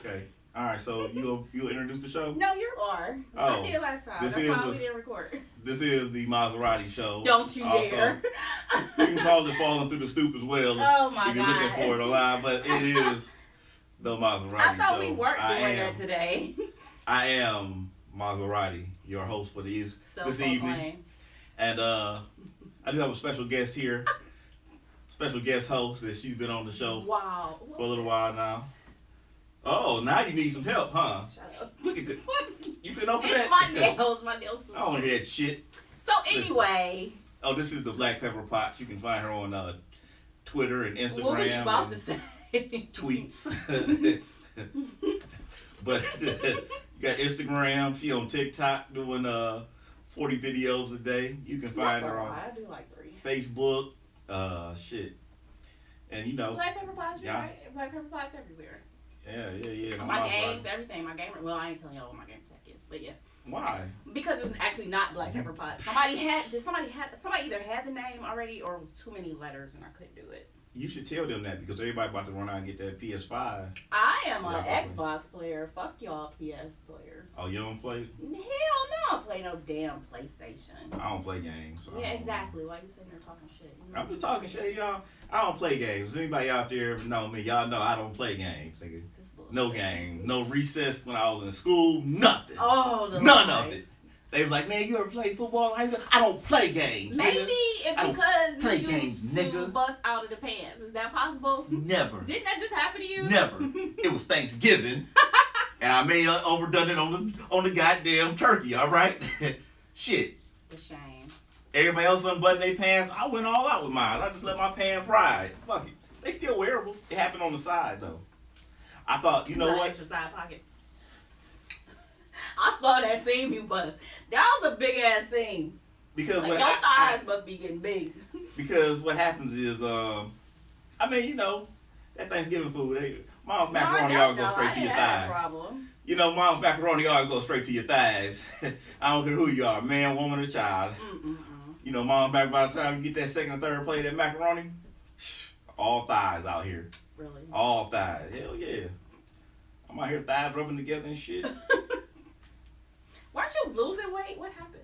Okay. All right. So you'll introduce the show. No, you are. I Oh, did last time. this That's is why the we didn't record. this is the Maserati show. Don't you Also, dare. you can call it falling through the stoop as well Oh my if you're God. looking for it alive, but it is the Maserati I thought show. we weren't doing that today. I am Maserati, your host for this evening, and I do have a special guest here. Special guest host that she's been on the show for a little while now. Oh, now you need some help, huh? Shut up. Look at this. What? You couldn't open It's that? my nails. My nails. I don't want to hear that shit. So anyway. Oh, this is the Black Pepper Pot. You can find her on Twitter and Instagram. What was you about to say? Tweets. But you got Instagram. She on TikTok doing 40 videos a day. You can find her on I do like 3. Facebook. Shit. And you know. Black Pepper Pots, you're right. Black Pepper Pots everywhere. Yeah. My games, everything. My gamer. Well, I ain't telling y'all what my game tech is, but yeah. Why? Because it's actually not Black Pepper Pot. Somebody either had the name already or it was too many letters and I couldn't do it. You should tell them that because everybody about to run out and get that PS5. I am an Xbox player. Fuck y'all PS players. Oh, you don't play? Hell no, I don't play no damn PlayStation. I don't play games. So yeah, exactly. Why you sitting there talking shit? You know? I'm just talking shit, y'all. I don't play games. Anybody out there know me? Y'all know I don't play games. Nigga. No game. No recess when I was in school. Nothing. Oh, none of it. They was like, man, you ever play football in high school? I don't play games. Maybe nigga. it's because play you games, used nigga. to bust out of the pants. Is that possible? Never. Didn't that just happen to you? Never. It was Thanksgiving, and I made overdone it on the goddamn turkey. All right, shit. The shame. Everybody else unbuttoned their pants. I went all out with mine. I just let my pants ride. Fuck it. They still wearable. It happened on the side though. I thought, you know what? Extra side pocket. I saw that seam you bust. That was a big ass seam. Because like your thighs must be getting big. Because what happens is, I mean, you know, that Thanksgiving food, mom's macaroni always go straight to your thighs. Problem. You know, mom's macaroni always go straight to your thighs. I don't care who you are, man, woman, or child. You know, mom's macaroni, by the time you get that second or third plate of that macaroni, all thighs out here. Really? All thighs. Hell yeah. I'm out here thighs rubbing together and shit. Weren't you losing weight? What happened?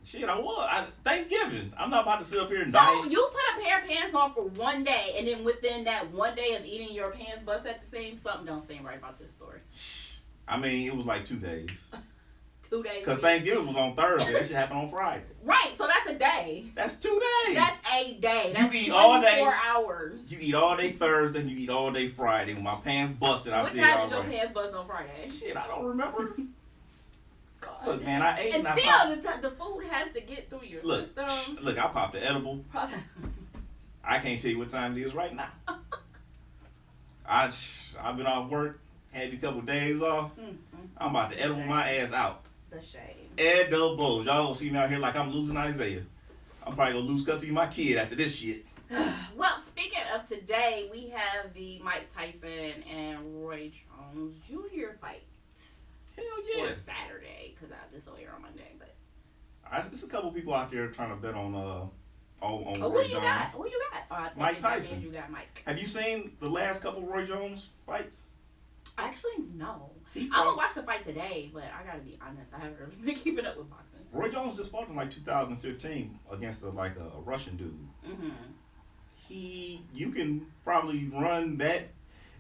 Shit, I was. Thanksgiving. I'm not about to sit up here and so diet. So you put a pair of pants on for one day, and then within that one day of eating your pants bust at the same, something don't seem right about this story. I mean, it was like 2 days. 2 days? Because Thanksgiving was on Thursday. That shit happened on Friday. Right, so that's a day. That's 2 days. That's a day. That's you eat all day. 4 hours. You eat all day Thursday, and you eat all day Friday. When my pants busted, I said, what time did your pants bust on Friday? Shit, I don't remember. God. Look, man, I ate and still, the food has to get through your system. Look, I popped the edible. I can't tell you what time it is right now. I've been off work, had these couple days off. I'm about to edible my ass out. The shame. Edibles. Y'all gonna see me out here like I'm losing Isaiah. I'm probably gonna lose custody of my kid after this shit. Well, speaking of today, we have the Mike Tyson and Roy Jones Jr. fight. Hell yeah. Or Saturday, because this will air on Monday. But there's a couple people out there trying to bet on Roy who Jones. Who you got? Mike Tyson. That you got Mike. Have you seen the last couple Roy Jones fights? Actually, no. I'm gonna watch the fight today, but I gotta be honest, I haven't really been keeping up with boxing. Roy Jones just fought in like 2015 against a Russian dude. You can probably run that.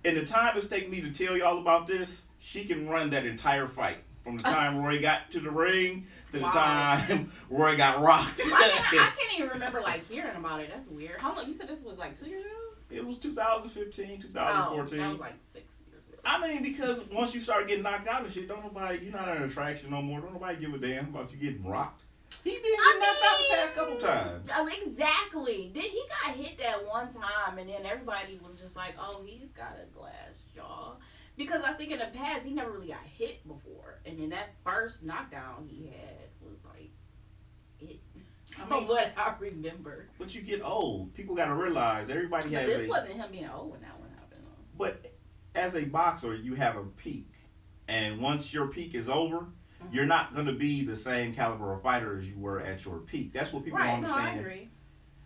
In the time it's taken me to tell y'all about this, she can run that entire fight. From the time Roy got to the ring to the time Roy got rocked. I can't even remember hearing about it. That's weird. How long? You said this was 2 years ago? It was 2015, 2014. Oh, that was 6 years ago. I mean, because once you start getting knocked out and shit, you're not an attraction no more. Don't nobody give a damn about you getting rocked. He been getting knocked out the past couple times. Oh, exactly. He got hit that one time, and then everybody was just like, "Oh, he's got a glass jaw," because I think in the past he never really got hit before, and then that first knockdown he had was it. From what I remember. But you get old. People got to realize everybody has. This wasn't him being old when that one happened. But as a boxer, you have a peak, and once your peak is over. You're not going to be the same caliber of fighter as you were at your peak. That's what people don't understand. No, I agree.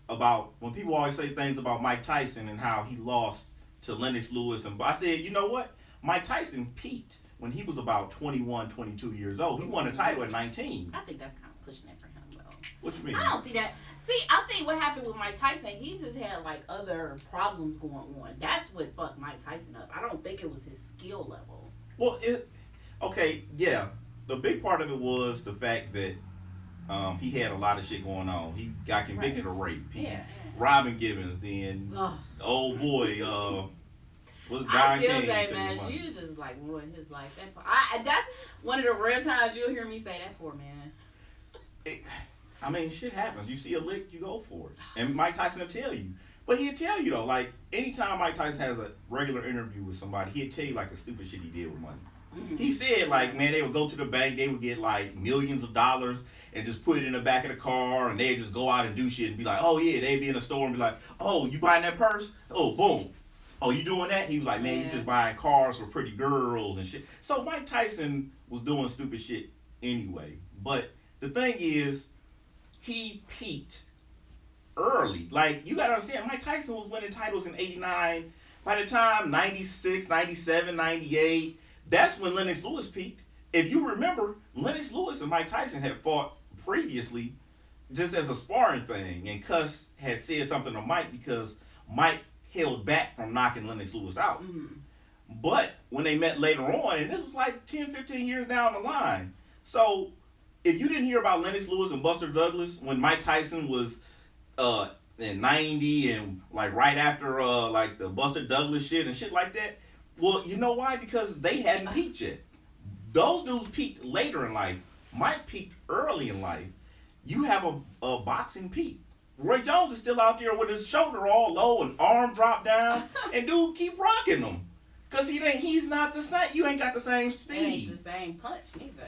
About when people always say things about Mike Tyson and how he lost to Lennox Lewis. And I said, you know what? Mike Tyson peaked when he was about 21, 22 years old. He won a title at 19. I think that's kind of pushing it for him, though. What you mean? I don't see that. See, I think what happened with Mike Tyson, he just had like other problems going on. That's what fucked Mike Tyson up. I don't think it was his skill level. Well, okay, yeah. The big part of it was the fact that he had a lot of shit going on. He got convicted of rape. Robin Gibbons, then the old boy, was Don King. I still say, man, she just like ruined his life. That's one of the rare times you'll hear me say that poor man. I mean, shit happens. You see a lick, you go for it. And Mike Tyson will tell you. But he'll tell you, though, like, anytime Mike Tyson has a regular interview with somebody, he'll tell you, like, the stupid shit he did with money. Mm-hmm. He said, like, man, they would go to the bank, they would get, like, millions of dollars and just put it in the back of the car, and they'd just go out and do shit and be like, oh, yeah, they'd be in the store and be like, oh, you buying that purse? Oh, boom. Oh, you doing that? He was like, man, you just buying cars for pretty girls and shit. So Mike Tyson was doing stupid shit anyway. But the thing is, he peaked early. Like, you gotta understand, Mike Tyson was winning titles in 89. By the time 96, 97, 98, that's when Lennox Lewis peaked. If you remember, Lennox Lewis and Mike Tyson had fought previously just as a sparring thing. And Cuss had said something to Mike because Mike held back from knocking Lennox Lewis out. Mm-hmm. But when they met later on, and this was like 10, 15 years down the line. So if you didn't hear about Lennox Lewis and Buster Douglas when Mike Tyson was in 90 and like right after like the Buster Douglas shit and shit like that, well, you know why? Because they hadn't peaked yet. Those dudes peaked later in life. Mike peaked early in life. You have a boxing peak. Roy Jones is still out there with his shoulder all low and arm dropped down, and dude keep rocking them. Cause he's not the same. You ain't got the same speed. It ain't the same punch neither.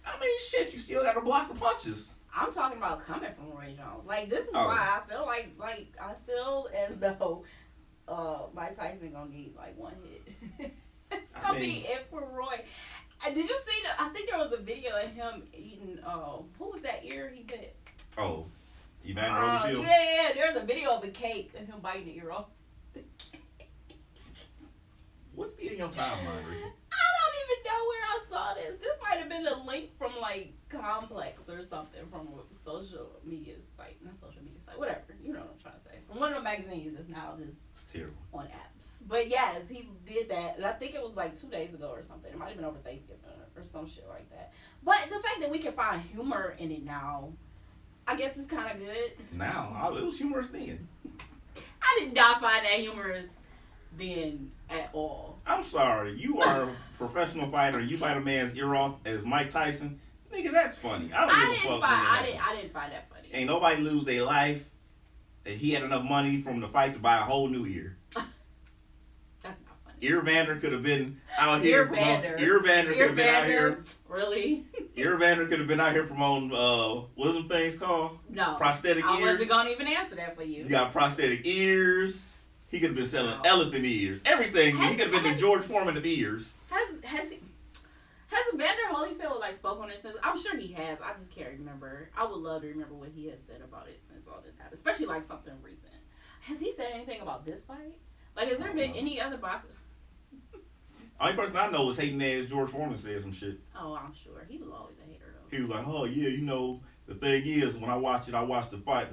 I mean, shit, you still got to block the punches. I'm talking about coming from Roy Jones. Like, this is why I feel like I feel as though Mike Tyson gonna need like one hit. It's gonna be it for Roy. Did you see I think there was a video of him eating. Who was that ear he bit? Oh, Evander Holyfield. Yeah. There's a video of a cake and him biting the ear off. What be in your timeline, Ricky? I don't even know where I saw this. This might have been a link from like Complex or something from a social media site. Not social media site, whatever. You know what I'm trying to say. From one of the magazines that's now just on apps. But yes, he did that. And I think it was like 2 days ago or something. It might have been over Thanksgiving or some shit like that. But the fact that we can find humor in it now, I guess it's kind of good. Now, it was humorous then. I did not find that humorous then at all. I'm sorry. You are a professional fighter. You bite a man's ear off as Mike Tyson. Nigga, that's funny. I didn't find that funny. Ain't nobody lose their life. He had enough money from the fight to buy a whole new ear. That's not funny. Earvander could have been out here promoting. Earvander could have been out here. Really? Earvander could have been out here promoting, what are them things called? No. Prosthetic ears. I wasn't going to even answer that for you. You got prosthetic ears. He could have been selling elephant ears. Everything. He could have been the George Foreman of ears. Has Evander Holyfield like spoke on it since? I'm sure he has. I just can't remember. I would love to remember what he has said about it since all this happened. Especially like something recent. Has he said anything about this fight? Like, has there been any other boxers? Only person I know is hating ass George Foreman said some shit. Oh, I'm sure. He was always a hater though. He was like, oh yeah, you know, the thing is when I watched the fight,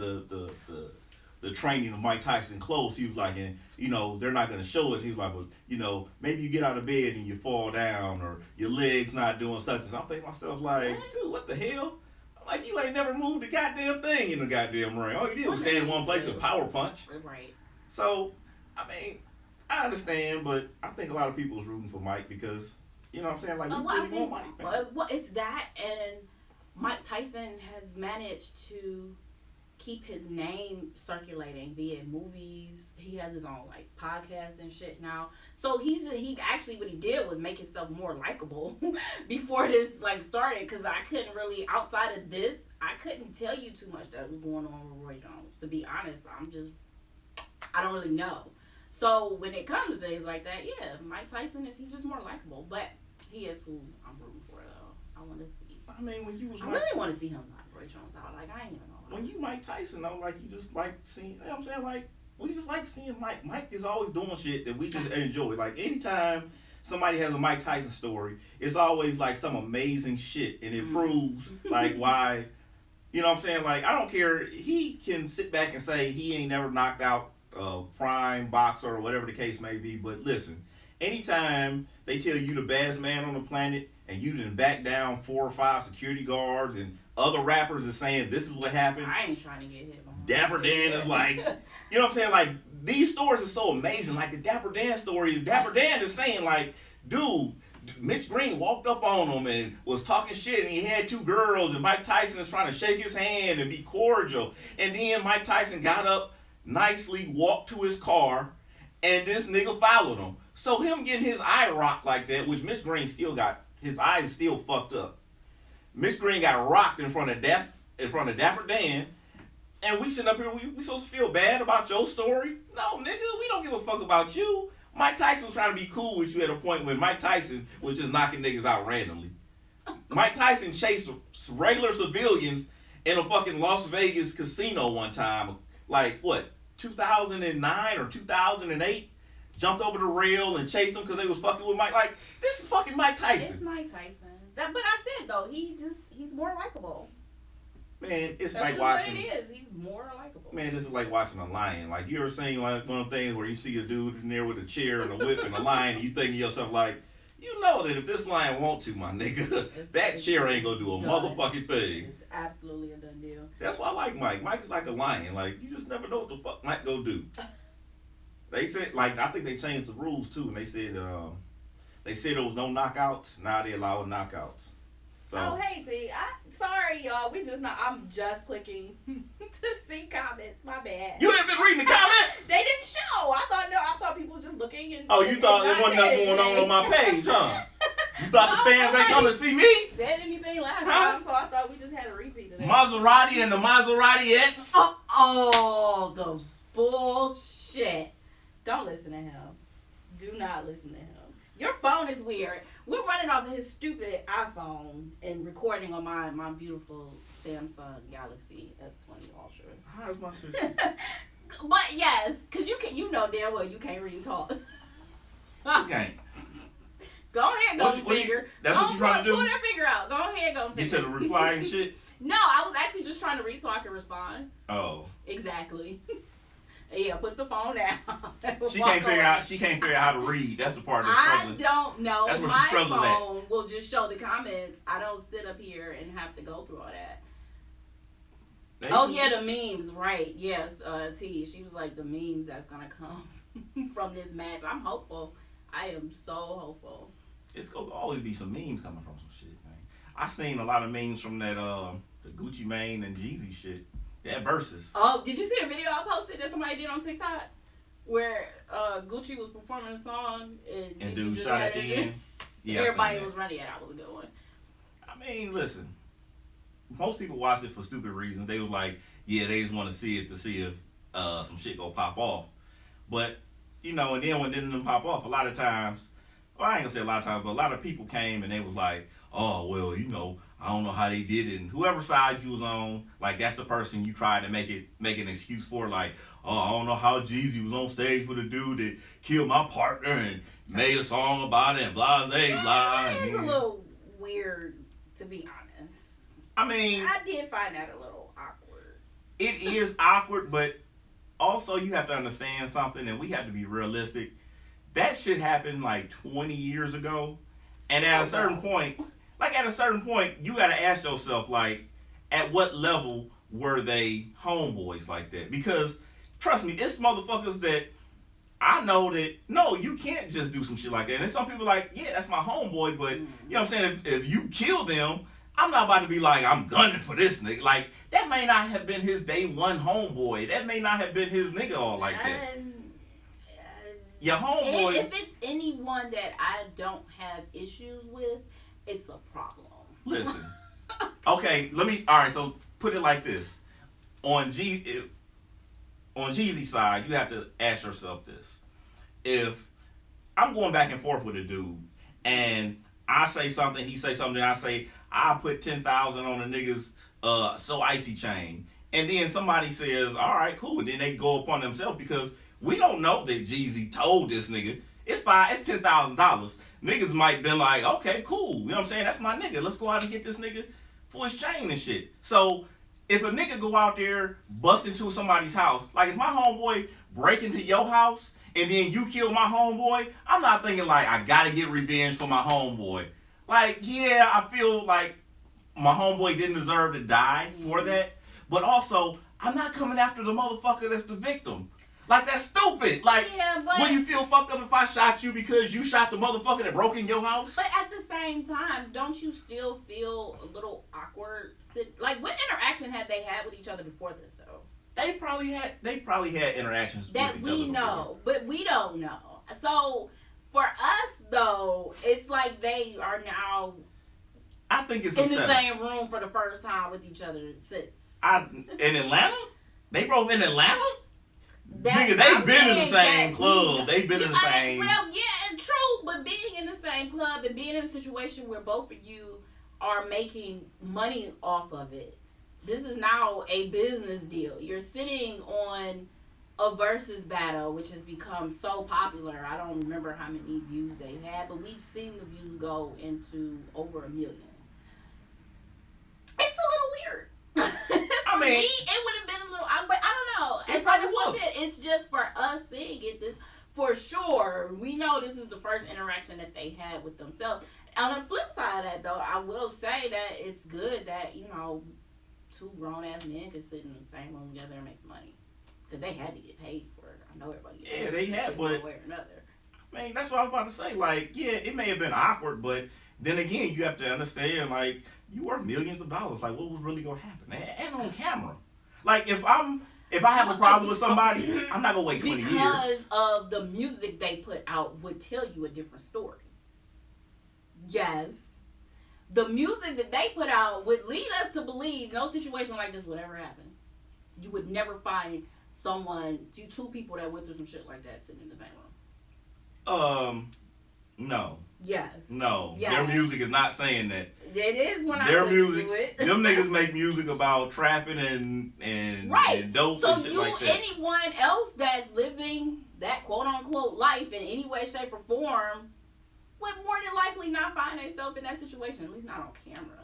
the training of Mike Tyson close. He was like, and you know, they're not gonna show it. He was like, but you know, maybe you get out of bed and you fall down or your leg's not doing something. So I'm thinking to myself like, dude, what the hell? I'm like, you ain't never moved a goddamn thing in the goddamn ring. All you did was stand in one place and power punch. Right. So, I mean, I understand, but I think a lot of people is rooting for Mike because, you know what I'm saying? Like, we want Mike, man. Well, it's that, and Mike Tyson has managed to keep his name circulating via movies. He has his own like podcast and shit now. So he actually what he did was make himself more likable before this like started. Because I couldn't really, outside of this, I couldn't tell you too much that was going on with Roy Jones. To be honest, I don't really know. So when it comes to things like that, yeah, Mike Tyson he's just more likable. But he is who I'm rooting for though. I want to see. I mean, when you was I really want to see him knock Roy Jones out. Like I ain't even know. When you Mike Tyson though, like you just like seeing, you know what I'm saying? Like we just like seeing Mike. Mike is always doing shit that we just enjoy. Like anytime somebody has a Mike Tyson story, it's always like some amazing shit, and it proves like why. You know what I'm saying? Like, I don't care. He can sit back and say he ain't never knocked out a prime boxer or whatever the case may be. But listen, anytime they tell you the baddest man on the planet and you didn't back down 4 or 5 security guards and other rappers are saying this is what happened. I ain't trying to get hit. Dapper Dan is like, you know what I'm saying? Like, these stories are so amazing. Like, the Dapper Dan story is Dapper Dan is saying, like, dude, Mitch Green walked up on him and was talking shit, and he had 2 girls, and Mike Tyson is trying to shake his hand and be cordial. And then Mike Tyson got up nicely, walked to his car, and this nigga followed him. So him getting his eye rocked like that, which Mitch Green still got, his eyes still fucked up. Mitch Green got rocked in front of Dapper Dan, and we sitting up here, we supposed to feel bad about your story? No, nigga, we don't give a fuck about you. Mike Tyson was trying to be cool with you at a point when Mike Tyson was just knocking niggas out randomly. Mike Tyson chased regular civilians in a fucking Las Vegas casino one time. Like, what, 2009 or 2008? Jumped over the rail and chased them because they was fucking with Mike. Like, this is fucking Mike Tyson. It's Mike Tyson. But I said, though, he's more likable. Man, it's That's like watching. What it is. He's more likable. Man, this is like watching a lion. Like, you ever seen like one of the things where you see a dude in there with a chair and a whip and a lion, and you think to yourself like, you know that if this lion want to, my nigga, that chair ain't gonna do a motherfucking thing. It's absolutely a done deal. That's why I like Mike. Mike is like a lion. Like, you just never know what the fuck Mike go do. They said, like, I think they changed the rules too, and they said there was no knockouts. Now they allow knockouts. So, oh, hey, T. Sorry, y'all. I'm just clicking to see comments. My bad. You haven't been reading the comments? They didn't show. I thought people was just looking. And oh, you thought there wasn't nothing going on my page, huh? You thought the fans ain't come to see me? Said anything last time, so I thought we just had a repeat of that. Maserati and the Maseratiettes. Oh, the bullshit. Don't listen to him. Do not listen to him. Your phone is weird. We're running off of his stupid iPhone and recording on my beautiful Samsung Galaxy S1E20 Ultra. How's my shit? But yes, because you know damn well you can't read and talk. Okay. Go ahead, go finger. That's what you're trying to do? Pull that finger out. Go ahead, go finger. Get to the replying shit? No, I was actually just trying to read so I could respond. Oh. Exactly. Yeah, put the phone down. She can't figure out how to read. That's the part that's struggling. I don't know. That's where my she struggles phone will just show the comments. I don't sit up here and have to go through all that. Oh yeah, the memes, right? Yes, T. She was like the memes that's gonna come from this match. I'm hopeful. I am so hopeful. It's gonna always be some memes coming from some shit, man. I seen a lot of memes from that the Gucci Mane and Jeezy shit. That versus. Oh, did you see the video I posted that somebody did on TikTok? Where Gucci was performing a song and dude shot at the end. Yeah, everybody was running. That was a good one. I mean, listen. Most people watch it for stupid reasons. They was like, yeah, they just want to see if some shit go pop off. But, you know, and then when it didn't pop off, a lot of times, well, I ain't gonna say a lot of times, but a lot of people came and they was like, oh, well, you know, I don't know how they did it. And whoever side you was on, like, that's the person you tried to make an excuse for. Like, oh, I don't know how Jeezy was on stage with a dude that killed my partner and made a song about it and blah, blah. It's a little weird, to be honest. I mean, I did find that a little awkward. It is awkward, but also you have to understand something, and we have to be realistic. That shit happened like 20 years ago. And at a certain point, you got to ask yourself, like, at what level were they homeboys like that? Because, trust me, it's motherfuckers that I know that, no, you can't just do some shit like that. And some people like, yeah, that's my homeboy, but, you know what I'm saying, if you kill them, I'm not about to be like, I'm gunning for this nigga. Like, that may not have been his day one homeboy. That may not have been his nigga all like that. Your homeboy. If it's anyone that I don't have issues with, it's a problem. Listen. Okay, alright, so put it like this. On Jeezy's side, you have to ask yourself this. If I'm going back and forth with a dude, and I say something, he say something, and I say, I put 10,000 on a nigga's so icy chain, and then somebody says, alright, cool, and then they go upon themselves because we don't know that Jeezy told this nigga. it's $10,000. Niggas might been like, okay, cool. You know what I'm saying? That's my nigga. Let's go out and get this nigga for his chain and shit. So if a nigga go out there, bust into somebody's house, like if my homeboy break into your house and then you kill my homeboy, I'm not thinking like I gotta get revenge for my homeboy. Like, yeah, I feel like my homeboy didn't deserve to die for that. But also, I'm not coming after the motherfucker that's the victim. Like, that's stupid. Like, would you feel fucked up if I shot you because you shot the motherfucker that broke in your house? But at the same time, don't you still feel a little awkward? Like, what interaction had they had with each other before this, though? They probably had interactions that with each other we know, but we don't know. So, for us, though, it's like they are now I think it's in the same room for the first time with each other since. In Atlanta? They both in Atlanta? Nigga, they've been in the same club. They've been in the same. Well, yeah, true, but being in the same club and being in a situation where both of you are making money off of it, this is now a business deal. You're sitting on a versus battle, which has become so popular. I don't remember how many views they've had, but we've seen the views go into over 1 million. It's a little weird. For me, it would have been a little, but I don't know. It probably was. It's just for us seeing it. This for sure. We know this is the first interaction that they had with themselves. On the flip side of that, though, I will say that it's good that two grown ass men can sit in the same room together and make some money because they had to get paid for it. I know everybody. Yeah, they had, but one way or another. I mean, that's what I was about to say. Like, yeah, it may have been awkward, but then again, you have to understand, like, you worth millions of dollars. Like, what was really gonna happen? And on camera. Like, if I have a problem with somebody, I'm not gonna wait 20 years. Because of the music they put out would tell you a different story. Yes. The music that they put out would lead us to believe no situation like this would ever happen. You would never find two people that went through some shit like that sitting in the same room. No. Yes. No. Yes. Their music is not saying that. It is when their I listen music, to it. Them niggas make music about trapping and right. and dope so and shit like that. So anyone else that's living that quote unquote life in any way, shape, or form would more than likely not find themselves in that situation, at least not on camera.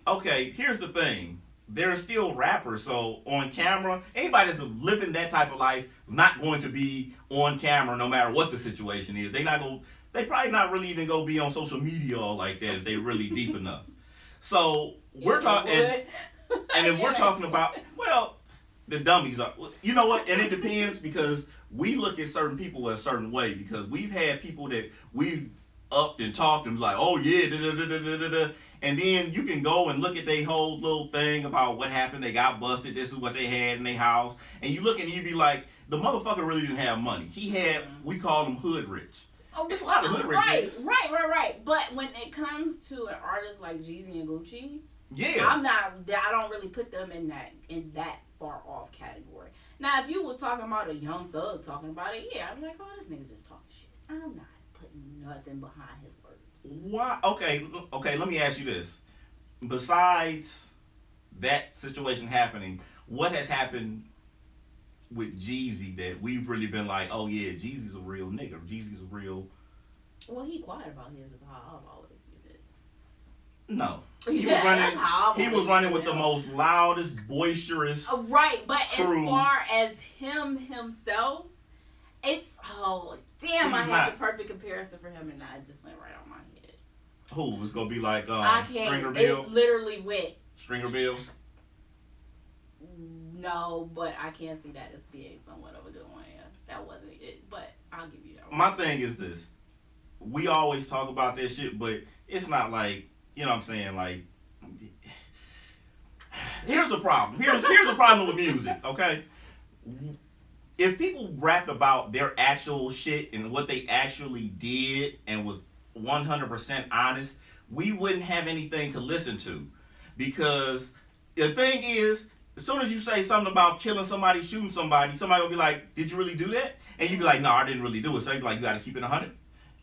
Okay, here's the thing. They're still rappers, so on camera, anybody that's living that type of life is not going to be on camera no matter what the situation is. They probably not really even go be on social media or like that if they really deep enough. So we're talking, and if we're talking about, well, the dummies are, you know what? And it depends because we look at certain people a certain way because we've had people that we've upped and talked and like, oh yeah, da da da da da da. And then you can go and look at their whole little thing about what happened. They got busted. This is what they had in their house. And you look and you be like, the motherfucker really didn't have money. He had, we call him hood rich. Oh, it's a lot of hood rich. Right. But when it comes to an artist like Jeezy and Gucci, yeah, I don't really put them in that far off category. Now, if you was talking about a Young Thug talking about it, yeah, I'm like, oh, this nigga just talking shit. I'm not putting nothing behind his words. Why? Okay. Let me ask you this. Besides that situation happening, what has happened with Jeezy that we've really been like, oh yeah, Jeezy's a real nigga. Jeezy's a real. Well, he quiet about his is how I've always viewed it. No, he was running with the most loudest, boisterous. Right, but crew. As far as himself, it's damn. I had the perfect comparison for him, and I just went right on my head. Who was gonna be like Stringer Bill? It literally went Stringer Bill. No, but I can't see that as being somewhat of a good one. Yeah, that wasn't it, but I'll give you that one. My thing is this: we always talk about that shit, but it's not like, you know what I'm saying. Like, here's the problem. Here's the problem with music. Okay, if people rapped about their actual shit and what they actually did and was 100% honest, we wouldn't have anything to listen to. Because the thing is, as soon as you say something about killing somebody, shooting somebody will be like, did you really do that? And you'd be like, no, I didn't really do it. So they'd be like, you gotta keep it 100.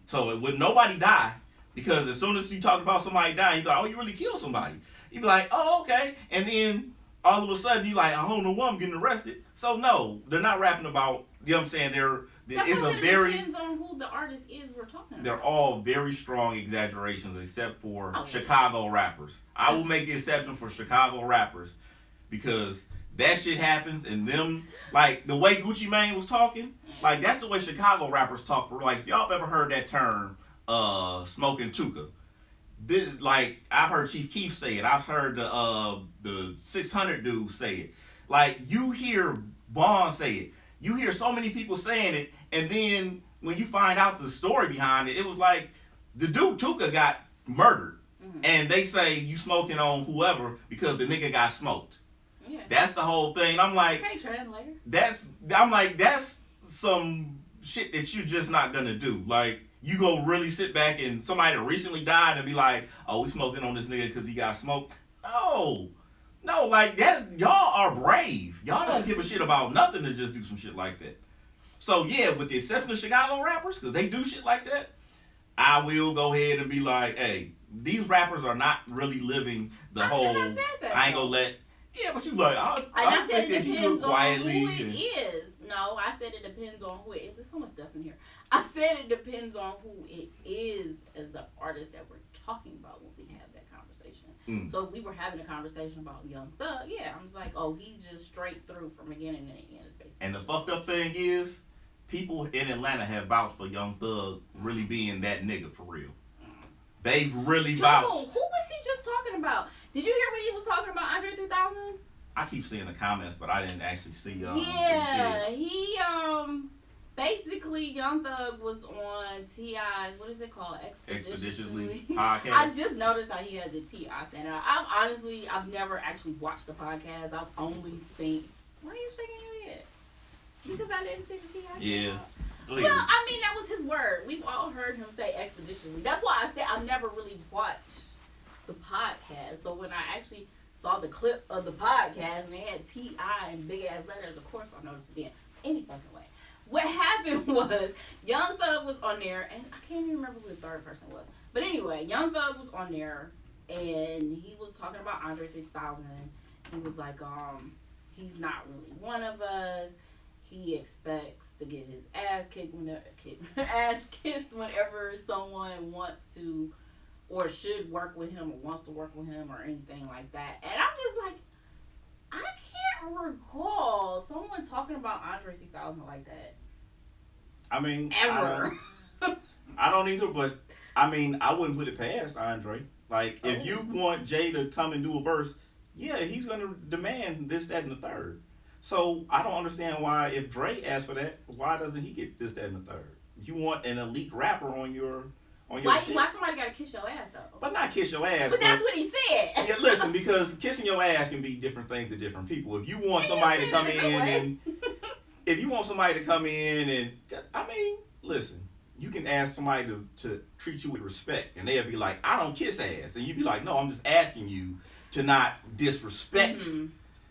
So it would nobody die, because as soon as you talk about somebody dying, you'd be like, oh, you really killed somebody. You'd be like, oh, okay. And then all of a sudden you're like, I don't know why I'm getting arrested. So no, they're not rapping about, you know what I'm saying, Depends on who the artist is we're talking about. They're all very strong exaggerations except for Chicago rappers. I will make the exception for Chicago rappers because that shit happens and them, like the way Gucci Mane was talking, like that's the way Chicago rappers talk. Like if y'all have ever heard that term, smoking tuka. Like I've heard Chief Keef say it. I've heard the 600 dude say it. Like you hear Bond say it. You hear so many people saying it, and then when you find out the story behind it, it was like the dude Tuka got murdered, and they say you smoking on whoever because the nigga got smoked. Yeah. That's the whole thing. I'm like, okay, translator. That's some shit that you're just not gonna do. Like you go really sit back and somebody that recently died and be like, oh, we smoking on this nigga because he got smoked. No, like that. Y'all are brave. Y'all don't give a shit about nothing to just do some shit like that. So yeah, with the exception of Chicago rappers, because they do shit like that, I will go ahead and be like, hey, these rappers are not really living the whole. I ain't gonna let. Yeah, but you like, I said it depends on who it is. No, I said it depends on who it is. There's so much dust in here. I said it depends on who it is as the artist that we're talking about when we have that conversation. So we were having a conversation about Young Thug. Yeah, I was like, oh, he just straight through from beginning to end. Basically. And the fucked up thing is, people in Atlanta have vouched for Young Thug really being that nigga for real. They've really vouched. Who was he just talking about? Did you hear what he was talking about, Andre 3000? I keep seeing the comments, but I didn't actually see. Yeah, he basically Young Thug was on T.I.'s, what is it called? Expeditiously podcast. I just noticed how he had the T.I. stand out. I've never actually watched the podcast. I've only seen. Why are you shaking your head? Because I didn't see the T.I. Yeah. Well, I mean that was his word. We've all heard him say expeditiously. That's why I said I've never really watched the podcast. So when I actually saw the clip of the podcast and they had T.I. in big ass letters, of course I noticed it then. Any fucking way. What happened was Young Thug was on there, and I can't even remember who the third person was. But anyway, Young Thug was on there, and he was talking about Andre 3000. He was like, he's not really one of us. He expects to get his ass kissed whenever someone wants to or should work with him or wants to work with him or anything like that. And I'm just like, I can't recall someone talking about Andre 3000 like that. I mean, ever. I don't either, but I mean, I wouldn't put it past Andre. Like, if you want Jay to come and do a verse, yeah, he's going to demand this, that, and the third. So I don't understand why, if Dre asked for that, why doesn't he get this, that, and the third? You want an elite rapper on your shit. Why somebody gotta kiss your ass though? But not kiss your ass. But that's what he said. Yeah, listen, because kissing your ass can be different things to different people. If you want somebody to come in and I mean, listen, you can ask somebody to treat you with respect, and they'll be like, I don't kiss ass, and you'd be like, no, I'm just asking you to not disrespect. Mm-hmm.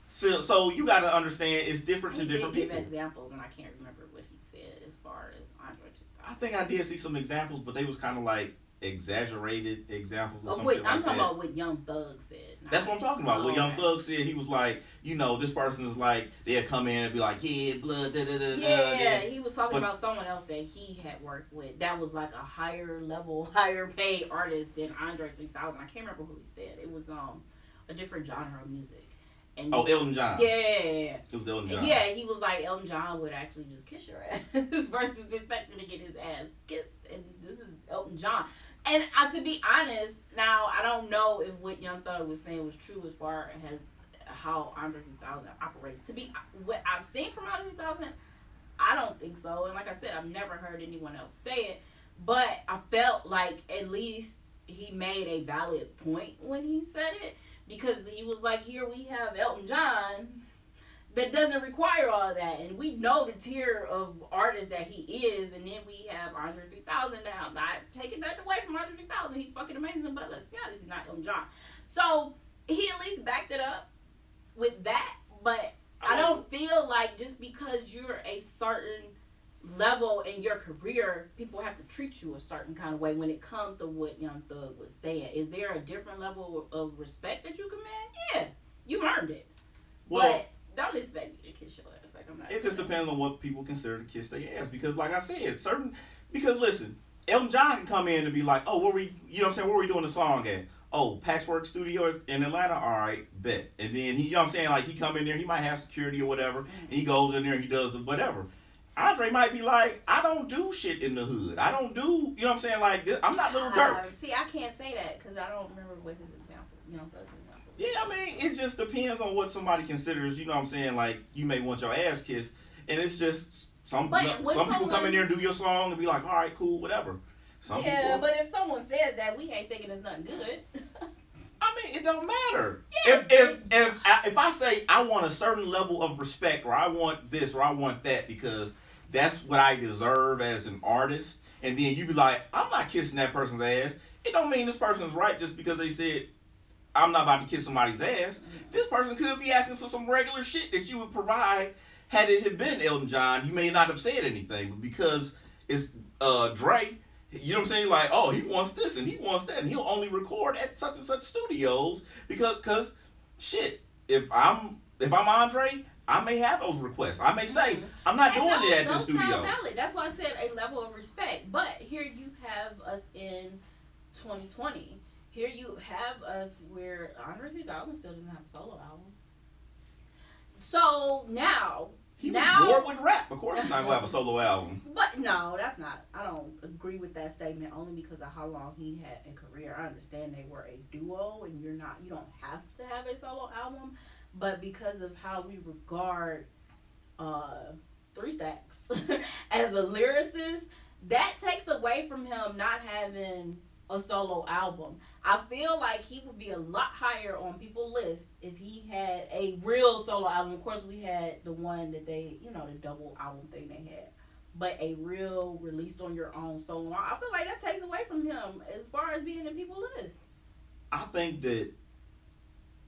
So you got to understand, it's different to different people. Give examples, and I can't remember what he said as far as Andre 2000. I think I did see some examples, but they was kind of like exaggerated examples. Or I'm talking about what Young Thug said. That's what I'm talking about. What Young Thug said, he was like, this person is like, they'll come in and be like, yeah, blood, da da da. Yeah, he was talking about someone else that he had worked with. That was like a higher level, higher paid artist than Andre 3000. I can't remember who he said. It was a different genre of music. And Elton John. Yeah. It was Elton John. Yeah, he was like, Elton John would actually just kiss your ass versus expecting to get his ass kissed. And this is Elton John. And to be honest, now I don't know if what Young Thug was saying was true as far as how Andre 3000 operates. To be what I've seen from Andre 3000, I don't think so. And like I said, I've never heard anyone else say it. But I felt like at least he made a valid point when he said it. Because he was like, here we have Elton John that doesn't require all of that. And we know the tier of artist that he is. And then we have Andre 3000 now. Not taking nothing away from Andre 3000. He's fucking amazing. But let's be honest, he's not Elton John. So he at least backed it up with that. But I don't feel like just because you're a certain level in your career, people have to treat you a certain kind of way when it comes to what Young Thug was saying. Is there a different level of respect that you command? Yeah, you earned it. Well, but don't expect you to kiss your ass. Like, It just depends on what people consider to kiss their ass. Because, like I said, because listen, Elton John can come in and be like, oh, where we doing the song at? Oh, Patchwork Studios in Atlanta? All right, bet. And then he, like he come in there, he might have security or whatever, and he goes in there and he does whatever. Andre might be like, I don't do shit in the hood. I don't do, like this. I'm not Little Dirk. See, I can't say that because I don't remember what his example, example. Yeah, it just depends on what somebody considers, like you may want your ass kissed. And it's just, some people come in there and do your song and be like, all right, cool, whatever. But if someone says that, we ain't thinking it's nothing good. It don't matter. Yeah. If I say I want a certain level of respect, or I want this, or I want that, because that's what I deserve as an artist, and then you be like, I'm not kissing that person's ass. It don't mean this person's right just because they said I'm not about to kiss somebody's ass. Mm-hmm. This person could be asking for some regular shit that you would provide had it had been Elton John. You may not have said anything, but because it's Dre. You know what I'm saying? Like, oh, he wants this and he wants that, and he'll only record at such and such studios because shit. If I'm Andre, I may have those requests. I may say I'm not doing it at this studio. Sound valid. That's why I said a level of respect. But here you have us in 2020. Here you have us where Andre 3000 still doesn't have a solo album. So now. He was bored with rap. Of course he's not going to have a solo album. But no, that's not. I don't agree with that statement only because of how long he had in career. I understand they were a duo and you don't have to have a solo album. But because of how we regard Three Stacks as a lyricist, that takes away from him not having a solo album. I feel like he would be a lot higher on people's lists if he had a real solo album. Of course, we had the one that they, the double album thing they had. But a real released on your own solo album, I feel like that takes away from him as far as being in people's lists. I think that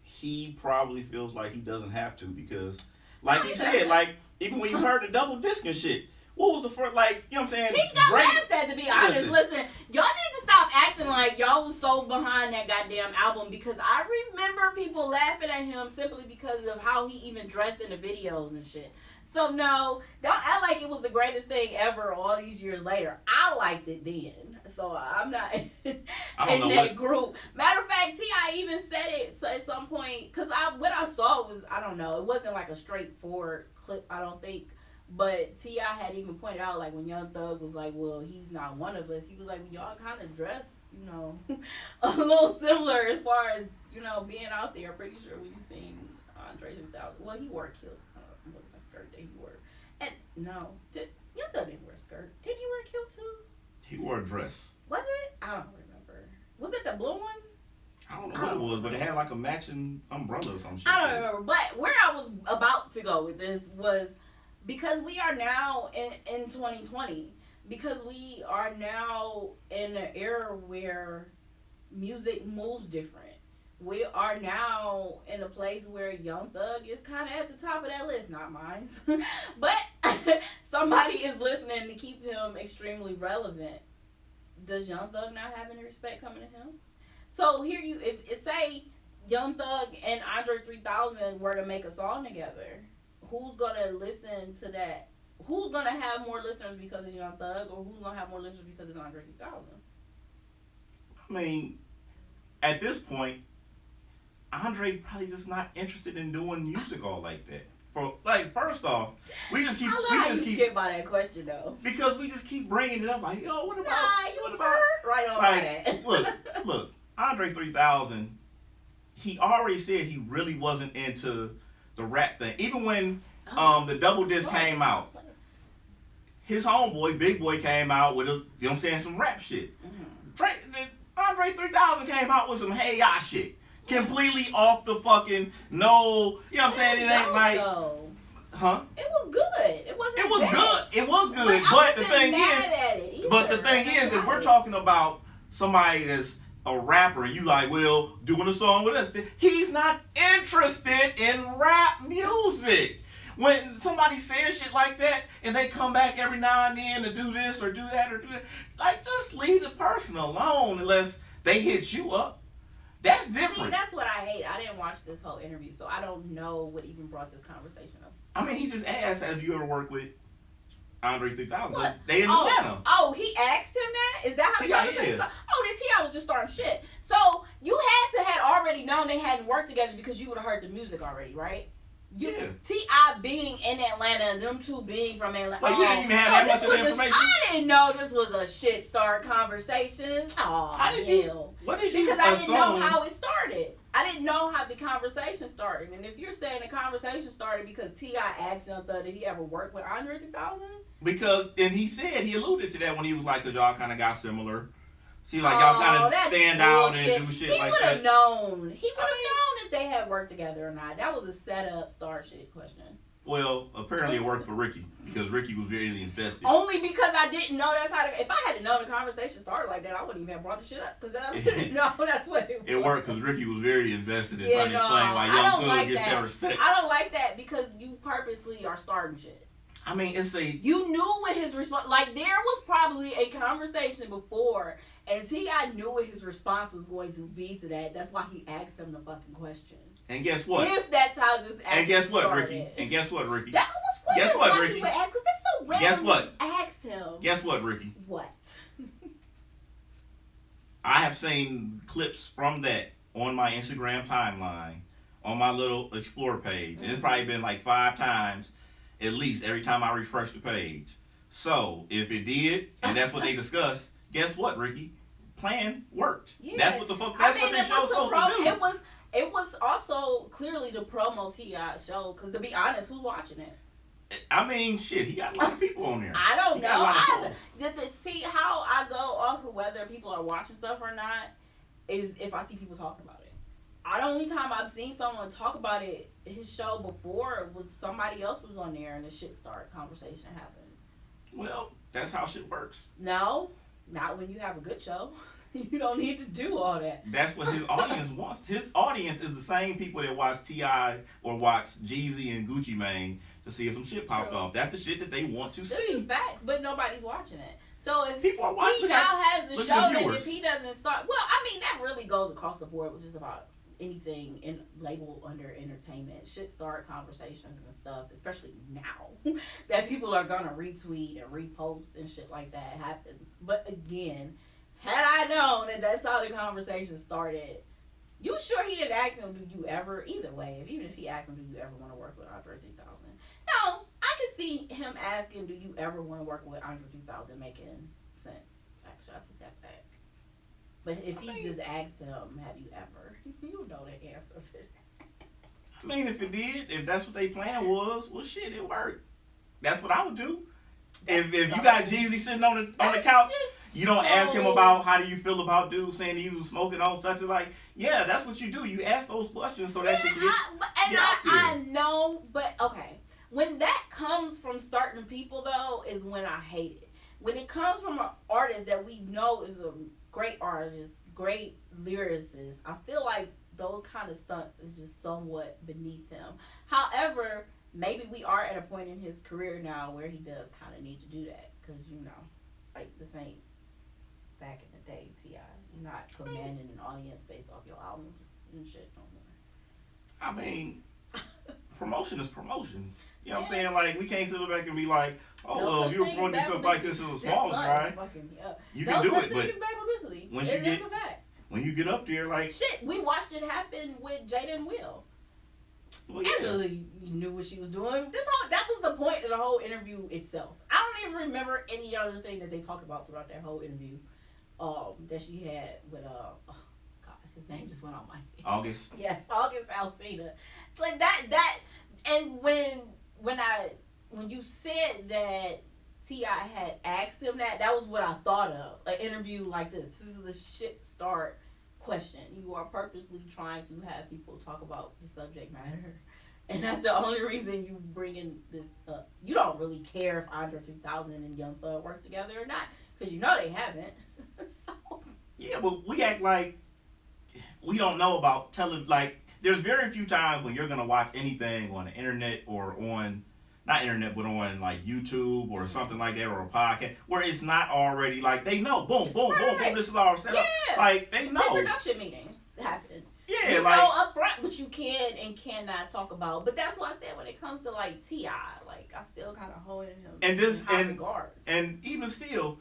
he probably feels like he doesn't have to because, like he said, like, even when you heard the double disc and shit, what was the first, like, you know what I'm saying? He got laughed at, to be honest. Listen, y'all need to stop acting like y'all was so behind that goddamn album because I remember people laughing at him simply because of how he even dressed in the videos and shit. So, no, don't act like it was the greatest thing ever all these years later. I liked it then. So, I'm not in that group. Matter of fact, T.I. even said it at some point because what I saw was, I don't know, it wasn't like a straightforward clip, I don't think. But T.I. had even pointed out, like, when Young Thug was like, well, he's not one of us. He was like, well, y'all kind of dress, a little similar as far as, being out there. I'm pretty sure we've seen Andre 3000. Well, he wore a kilt. It wasn't a skirt that he wore. And, no. Young Thug didn't wear a skirt. Didn't he wear a kilt, too? He wore a dress. Was it? I don't remember. Was it the blue one? I don't know what it was, but it had, like, a matching umbrella or some shit. I don't remember. But where I was about to go with this was... Because we are now in 2020, because we are now in an era where music moves different. We are now in a place where Young Thug is kind of at the top of that list, not mine. But somebody is listening to keep him extremely relevant. Does Young Thug not have any respect coming to him? So here if say Young Thug and Andre 3000 were to make a song together, who's gonna listen to that? Who's gonna have more listeners because it's Young Thug, or who's gonna have more listeners because it's Andre 3000? I mean, at this point, Andre probably just not interested in doing music all like that. First off, we just keep get by that question though. Because we just keep bringing it up, like, yo, what about? Right on by that. Look, Andre 3000, he already said he really wasn't into the rap thing. Even when the double disc came out, his homeboy, Big Boy, came out with some rap shit. Mm-hmm. Andre 3000 came out with some hey ya shit. Completely off the fucking no, you know what I'm saying? It ain't like huh? It was good. It was good. It was good. But the thing is, if we're talking about somebody that's a rapper and you like, well, doing a song with us, he's not interested in rap music. When somebody says shit like that and they come back every now and then to do this or do that, like, just leave the person alone unless they hit you up. That's different. See, that's what I hate. I didn't watch this whole interview, so I don't know what even brought this conversation up I mean, he just asked, have you ever worked with Andre 3000? They in Atlanta. Oh, he asked him that? Is that how T.I. the conversation? Oh, then T.I. was just starting shit. So you had already known they hadn't worked together because you would have heard the music already, right? Yeah. T.I. being in Atlanta and them two being from Atlanta. Well, you didn't even have that much of the information. I didn't know this was a shit start conversation. Oh, how did you? What did you Because I didn't know how it started. I didn't know how the conversation started. And if you're saying the conversation started because T.I. asked him, did he ever work with Andre 3000? Because, and he alluded to that when he was like, because y'all kind of got similar. See, like, y'all kind of stand out and do shit like that. He would have known if they had worked together or not. That was a setup, start shit question. Well, apparently it worked for Ricky because Ricky was very invested. Only because I didn't know that's how. If I had known the conversation started like that, I wouldn't even have brought the shit up because I didn't know that's what it was. It worked because Ricky was very invested in trying to explain why Young Thug gets that respect. I don't like that because you purposely are starting shit. I mean, you knew what his response. Like there was probably a conversation before, and T.I. knew what his response was going to be to that. That's why he asked him the fucking question. And guess what? If that's how this actually And guess what, started. Ricky? And guess what, Ricky? That was guess what, Ricky? Because that's so random. Guess what? Asked him. Guess what, Ricky? What? I have seen clips from that on my Instagram timeline, on my little explore page. And it's probably been like 5 times, at least, every time I refresh the page. So, if it did, and that's what they discussed, guess what, Ricky? Plan worked. Yeah. That's what the fuck, what they show's supposed to do. It was also clearly the promo T.I. show, because to be honest, who's watching it? I mean, shit, he got a lot of people on there. I don't know. See, how I go off of whether people are watching stuff or not is if I see people talking about it. The only time I've seen someone talk about it, his show before, was somebody else was on there and the shit started, conversation happened. Well, that's how shit works. No, not when you have a good show. You don't need to do all that. That's what his audience wants. His audience is the same people that watch T.I. or watch Jeezy and Gucci Mane to see if some shit popped off. That's the shit that they want to see. This is facts, but nobody's watching it. So if people are watching, he now has the show, then if he doesn't start, well, I mean that really goes across the board with just about anything in labeled under entertainment. Shit start conversations and stuff, especially now that people are gonna retweet and repost and shit like that happens. But again, had I known that that's how the conversation started, you sure he didn't ask him, do you ever, either way, even if he asked him, do you ever want to work with Andre 3000? No, I could see him asking, do you ever want to work with Andre 3000 making sense. Actually, I take that back. But if he just asked him, have you ever, you know the answer to that. I mean, if it did, if that's what they plan was, well, shit, it worked. That's what I would do. If you got Jeezy sitting on the couch, you don't ask him about how do you feel about dude saying he was smoking on such a like. Yeah, that's what you do. You ask those questions so that shit get out there. I know, but okay. When that comes from certain people, though, is when I hate it. When it comes from an artist that we know is a great artist, great lyricist, I feel like those kind of stunts is just somewhat beneath him. However, maybe we are at a point in his career now where he does kind of need to do that. Because, you know, like this ain't back in the day, T.I. You're not commanding an audience based off your albums and shit no more. I mean, promotion is promotion. You know what I'm saying? Like, we can't sit back and be like, oh, no, well, if you're promoting yourself like this as a small guy, you can do it. But when you get up there, like... Shit, we watched it happen with Jada and Will. Well, yeah. Actually, you knew what she was doing. That was the point of the whole interview itself. I don't even remember any other thing that they talked about throughout that whole interview that she had with, oh, God, his name just went on my head. August? Yes, August Alsina. Like, that, and when you said that T.I. had asked him that was what I thought of. An interview like this. This is the shit start question. You are purposely trying to have people talk about the subject matter. And that's the only reason you bringing this up. You don't really care if Andre 3000 and Young Thug work together or not. Because you know they haven't. So. Yeah, but we act like we don't know about like, there's very few times when you're going to watch anything on the internet or on, not internet, but on like YouTube or something like that or a podcast where it's not already like, they know, boom, boom, boom, boom, this is all set up. Like, they know. The production meetings happen. Yeah, Yeah, you like, know up front what you can and cannot talk about. But that's why I said when it comes to like T.I., like I still kind of hold him in high regards. And even still,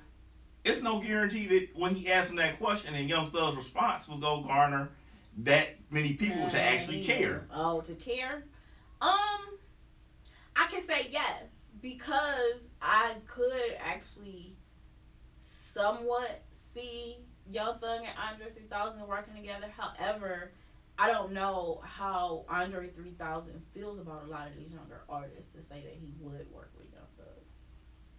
it's no guarantee that when he asked him that question and Young Thug's response was gonna garner that many people to actually care. Oh, to care? I can say yes because I could actually somewhat see Young Thug and Andre 3000 working together. However, I don't know how Andre 3000 feels about a lot of these younger artists to say that he would work with Young Thug.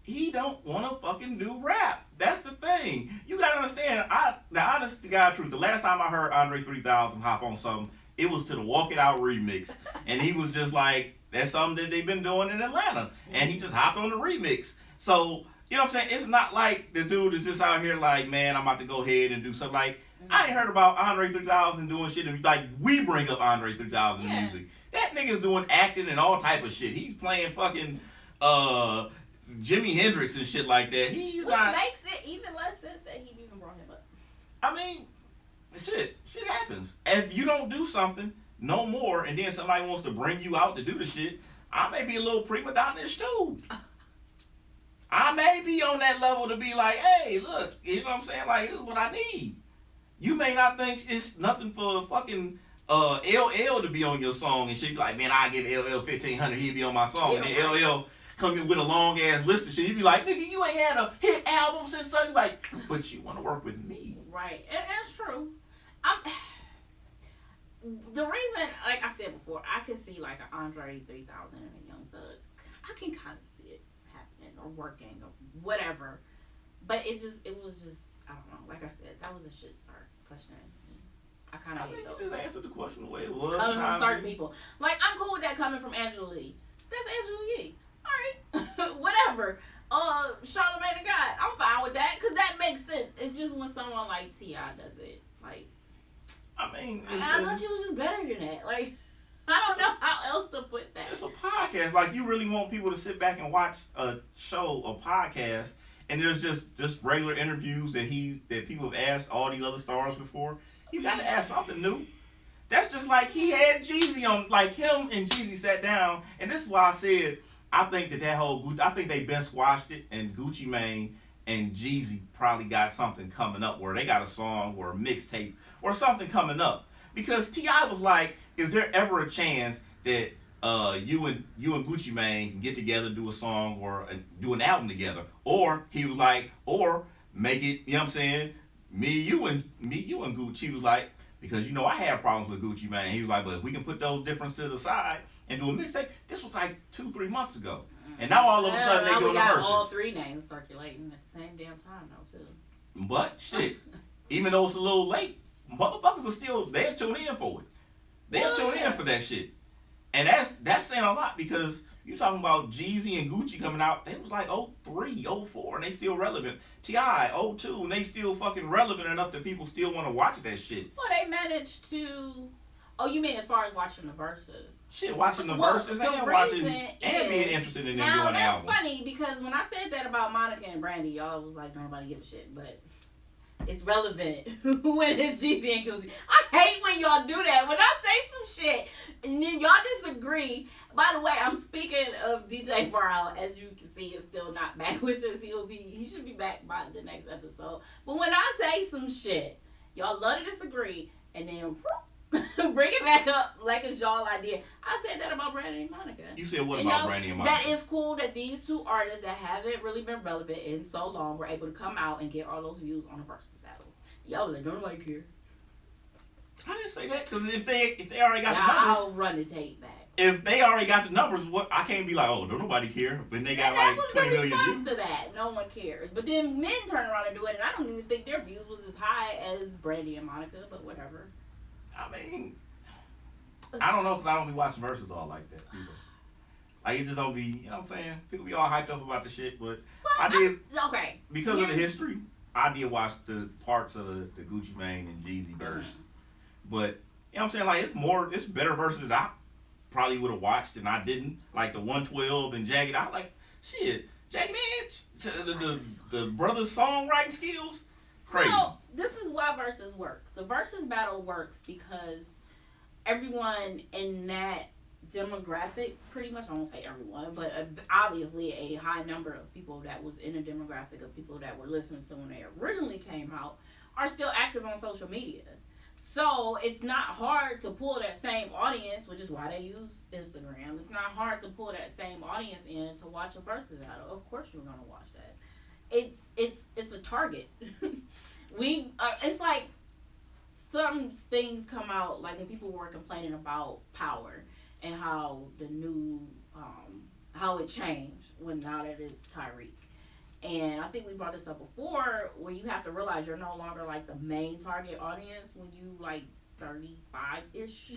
He don't want to fucking do rap. That's the thing. You gotta understand. The honest to God truth, the last time I heard Andre 3000 hop on something, it was to the Walk It Out remix, and he was just like, "That's something that they've been doing in Atlanta," and he just hopped on the remix. So you know what I'm saying? It's not like the dude is just out here like, man, I'm about to go ahead and do something. Like, I ain't heard about Andre 3000 doing shit. And like, we bring up Andre 3000 in music. That nigga's doing acting and all type of shit. He's playing fucking Jimi Hendrix and shit like that. Which makes it even less sense that he even brought him up. I mean, shit happens. If you don't do something no more, and then somebody wants to bring you out to do the shit, I may be a little prima donna-ish too. I may be on that level to be like, hey, look, you know what I'm saying? Like, this is what I need. You may not think it's nothing for fucking LL to be on your song and shit. Be like, man, I give LL 1,500, he'd be on my song. Yeah, and then LL come in with a long ass list of shit. You'd be like, nigga, you ain't had a hit album since such. Like, but you want to work with me. Right. And that's true. The reason, like I said before, I could see like an Andre 3000 and a Young Thug. I can kind of see it happening or working or whatever. But it was just, I don't know. Like I said, that was a shit start question. I kind of hate those. You just answered the question the way it was. Coming from certain people. Like, I'm cool with that coming from Angela Yee. That's Angela Yee. Alright. Whatever. Charlamagne the God. I'm fine with that because that makes sense. It's just when someone like T.I. does it. Like, I mean, I thought she was just better than that. Like, I don't know how else to put that. It's a podcast. Like, you really want people to sit back and watch a show, a podcast, and there's just regular interviews that people have asked all these other stars before. You got to ask something new. That's just like he had Jeezy on, like him and Jeezy sat down, and this is why I said I think I think they been squashed it, and Gucci Mane and Jeezy probably got something coming up where they got a song or a mixtape or something coming up. Because T.I. was like, is there ever a chance that you and Gucci Mane can get together, do a song or do an album together? Or he was like, or make it, you know what I'm saying, me, you and Gucci. He was like, because I had problems with Gucci Mane. He was like, but if we can put those differences aside and do a mixtape. This was like 2-3 months ago. And now all of a sudden they doing the verses. All three names circulating at the same damn time though too. But shit, even though it's a little late, motherfuckers are still, they'll tune in for it. They'll tune in for that shit. And that's saying a lot because you talking about Jeezy and Gucci coming out, they was like 03, 04, and they still relevant. T.I. 02, and they still fucking relevant enough that people still want to watch that shit. Well, they managed to. Oh, you mean as far as watching the verses? Shit, watching the verses and watching and being interested in them doing the album. That's funny because when I said that about Monica and Brandy, y'all was like, nobody give a shit, but it's relevant when it's Jeezy and Gucci. I hate when y'all do that. When I say some shit and then y'all disagree. By the way, I'm speaking of DJ Farrell. As you can see, is still not back with us. He should be back by the next episode. But when I say some shit, y'all love to disagree and then bring it back up like it's y'all idea. I said that about Brandy and Monica. You said what about Brandy and Monica? That is cool that these two artists that haven't really been relevant in so long were able to come out and get all those views on a versus battle. Y'all like, don't nobody care. I didn't say that because if they already got the numbers, I'll run the tape back. If they already got the numbers, I can't be like, oh, don't nobody care when they got like 20 million views. That was the response to that. No one cares. But then men turn around and do it, and I don't even think their views was as high as Brandy and Monica, but whatever. I mean, I don't know because I don't be watching verses all like that. People. Like, it just don't be, you know what I'm saying? People be all hyped up about the shit, but I did, okay. Because of the history, I did watch the parts of the Gucci Mane and Jeezy verse. But, you know what I'm saying? Like, it's better verses that I probably would have watched and I didn't. Like the 112 and Jagged. I like, shit, Jagged Edge. The brothers' songwriting skills, crazy. Well, this is why versus works. The versus battle works because everyone in that demographic, pretty much, I won't say everyone, but obviously a high number of people that was in a demographic of people that were listening to when they originally came out are still active on social media. So it's not hard to pull that same audience, which is why they use Instagram. It's not hard to pull that same audience in to watch a versus battle. Of course you're gonna watch that. It's a target. It's like some things come out, like when people were complaining about Power and how the new how it changed now that it's Tyreek. And I think we brought this up before, where you have to realize you're no longer like the main target audience when you like 35-ish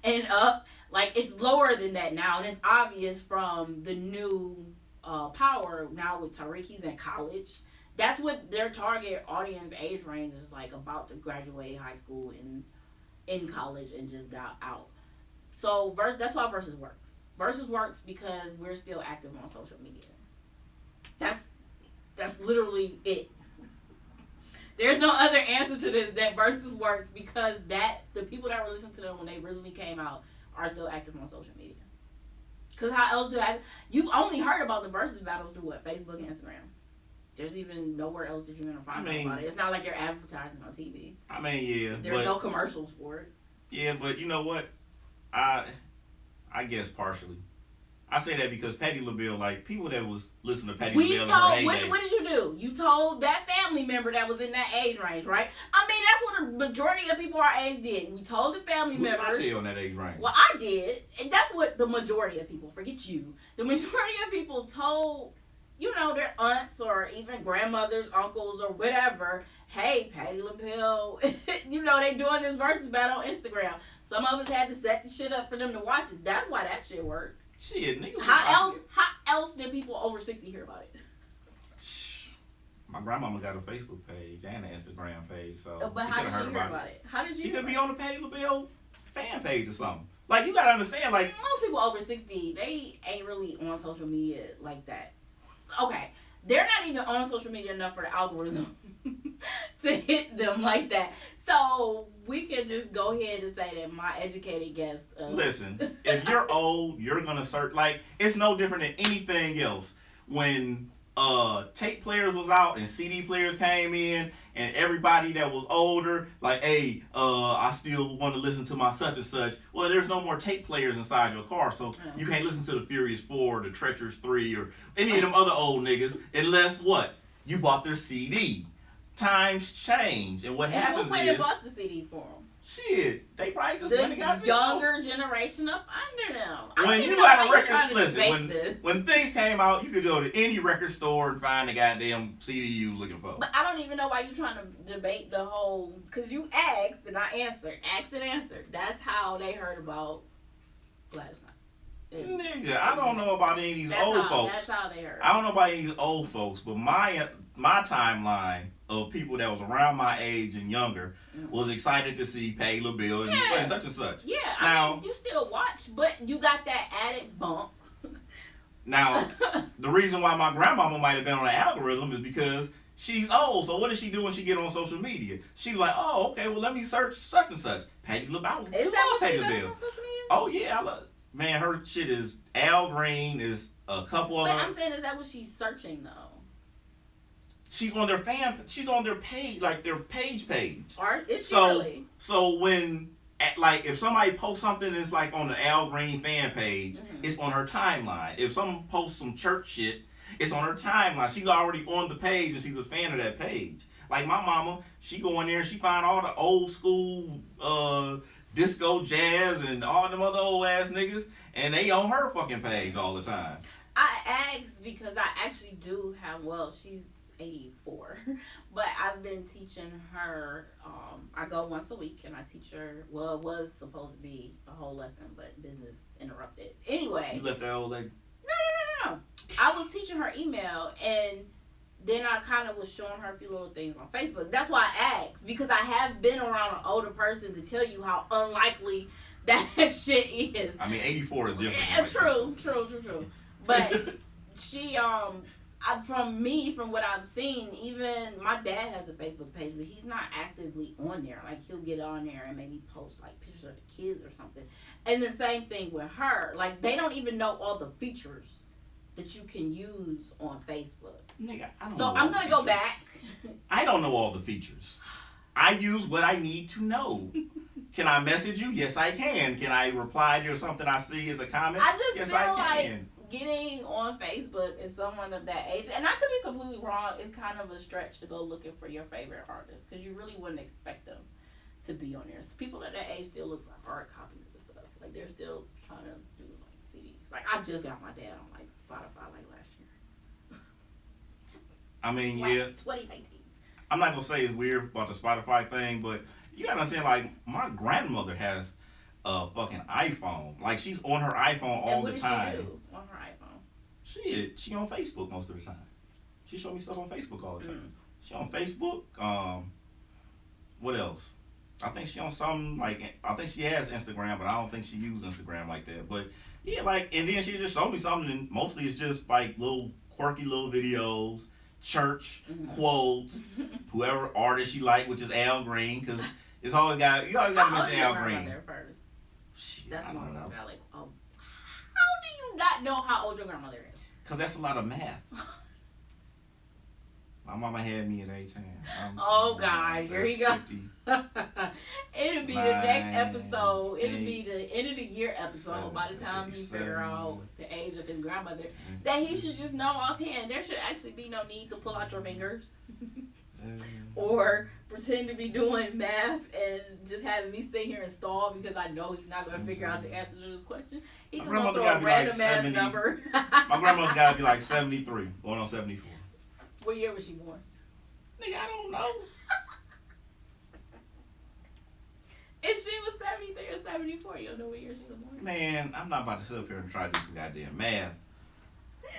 and up. Like, it's lower than that now, and it's obvious from the new Power now with Tyreek. He's in college. That's what their target audience age range is, like about to graduate high school and in college and just got out. So that's why Versus works. Versus works because we're still active on social media. That's literally it. There's no other answer to this. That Versus works because the people that were listening to them when they originally came out are still active on social media. Because how else you've only heard about the Versus battles through what? Facebook and Instagram. There's even nowhere else that you're going to find out about it. It's not like they're advertising on TV. I mean, yeah. There's no commercials for it. Yeah, but you know what? I guess partially. I say that because Patti LaBelle, like, people that was listening to Patti LaBelle in her heyday. What did you do? You told that family member that was in that age range, right? I mean, that's what the majority of people our age did. We told the family member. Who did I tell in that age range? Well, I did. And that's what the majority of people, forget you, the majority of people told, their aunts or even grandmothers, uncles, or whatever, hey, Patti LaBelle, they doing this versus battle on Instagram. Some of us had to set the shit up for them to watch it. That's why that shit worked. Shit, niggas. How else did people over 60 hear about it? My grandmama got a Facebook page and an Instagram page, so but how did she hear about it? How did she could be on the Patti LaBelle fan page or something. Like, you gotta understand, like, most people over 60, they ain't really on social media like that. Okay, they're not even on social media enough for the algorithm to hit them like that. So we can just go ahead and say that my educated guess. Listen, if you're old, you're gonna search. Like, it's no different than anything else. When tape players was out and CD players came in, and everybody that was older, like, hey, I still want to listen to my such and such. Well, there's no more tape players inside your car, so you can't listen to the Furious 4, the Treacherous 3, or any of them other old niggas, unless what? You bought their CD. Times change, and what happens is... Who bought the CD for them? Shit, they probably just went and got the younger generation up under them. When you got a record, listen, when things came out, you could go to any record store and find the goddamn CD you was looking for. But I don't even know why you trying to debate the whole, because you asked and I answered. Asked and answered. That's how they heard about Gladys Knight. Nigga, I don't know about any of these old folks. That's how they heard. I don't know about any of these old folks, but my timeline of people that was around my age and younger was excited to see Patti LaBelle and such and such. Yeah, I mean, you still watch, but you got that added bump. Now, the reason why my grandmama might have been on the algorithm is because she's old. So what does she do when she get on social media? She's like, oh, okay, well, let me search such and such. Patti LaBelle. Is that what she does on social media? Oh, yeah, I love. Man, her shit is Al Green, is a couple of them. But I'm saying, is that what she's searching, though? She's on their she's on their page, like their page. Is she really? So when, like, if somebody posts something that's like on the Al Green fan page, it's on her timeline. If someone posts some church shit, it's on her timeline. She's already on the page and she's a fan of that page. Like my mama, she go in there and she find all the old school disco jazz and all them other old ass niggas, and they on her fucking page all the time. I asked because I actually do have, she's 84, but I've been teaching her, I go once a week and I teach her, it was supposed to be a whole lesson, but business interrupted. Anyway. You left that old lady? No. I was teaching her email, and then I kind of was showing her a few little things on Facebook. That's why I asked, because I have been around an older person to tell you how unlikely that shit is. I mean, 84 is different. Yeah, true. But she, From what I've seen, even my dad has a Facebook page, but he's not actively on there. Like, he'll get on there and maybe post like pictures of the kids or something. And the same thing with her. Like, they don't even know all the features that you can use on Facebook. Nigga, I don't so know I'm gonna go back. I don't know all the features. I use what I need to know. Can I message you? Yes, I can. Can I reply to something I see as a comment? I just yes, feel I can. like getting on Facebook as someone of that age, and I could be completely wrong, it's kind of a stretch to go looking for your favorite artist, because you really wouldn't expect them to be on there. So people at that age still look for hard copies of stuff. Like, they're still trying to do like CDs. Like, I just got my dad on like Spotify like last year. I mean, yeah. 2019. I'm not gonna say it's weird about the Spotify thing, but you gotta understand, like, my grandmother has a fucking iPhone. Like, she's on her iPhone all the time. What does she do on her iPhone? She on Facebook most of the time. She show me stuff on Facebook all the time. She on Facebook. What else? I think she on something like, I think she has Instagram, but I don't think she uses Instagram like that. But yeah, like, and then she just showed me something, and mostly it's just like little quirky little videos, church quotes, whoever artist she like, which is Al Green, because it's always got, you always got to mention Al Green. There first. Shit, that's I don't know. Like, oh, how do you not know how old your grandmother is? Because that's a lot of math. My mama had me at 18. Oh, God. Here you go. It'll be the next episode. It'll be the end of the year episode by the time you figure out the age of his grandmother. That he should just know offhand. There should actually be no need to pull out your fingers. Or pretend to be doing math and just having me sit here and stall because I know he's not going to figure out the answer to this question. He's just going to throw a random ass number. My grandmother got to be like 73, going on 74. What year was she born? Nigga, I don't know. If she was 73 or 74, you don't know what year she was born? Man, I'm not about to sit up here and try to do some goddamn math.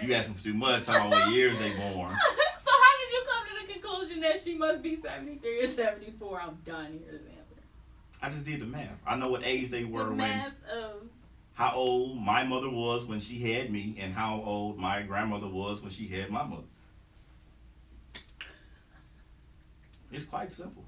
You asking for too much, talking about what years they born. So how did you come to the conclusion that she must be 73 or 74? I'm done. Here's the answer. I just did the math. I know what age they were how old my mother was when she had me, and how old my grandmother was when she had my mother. It's quite simple.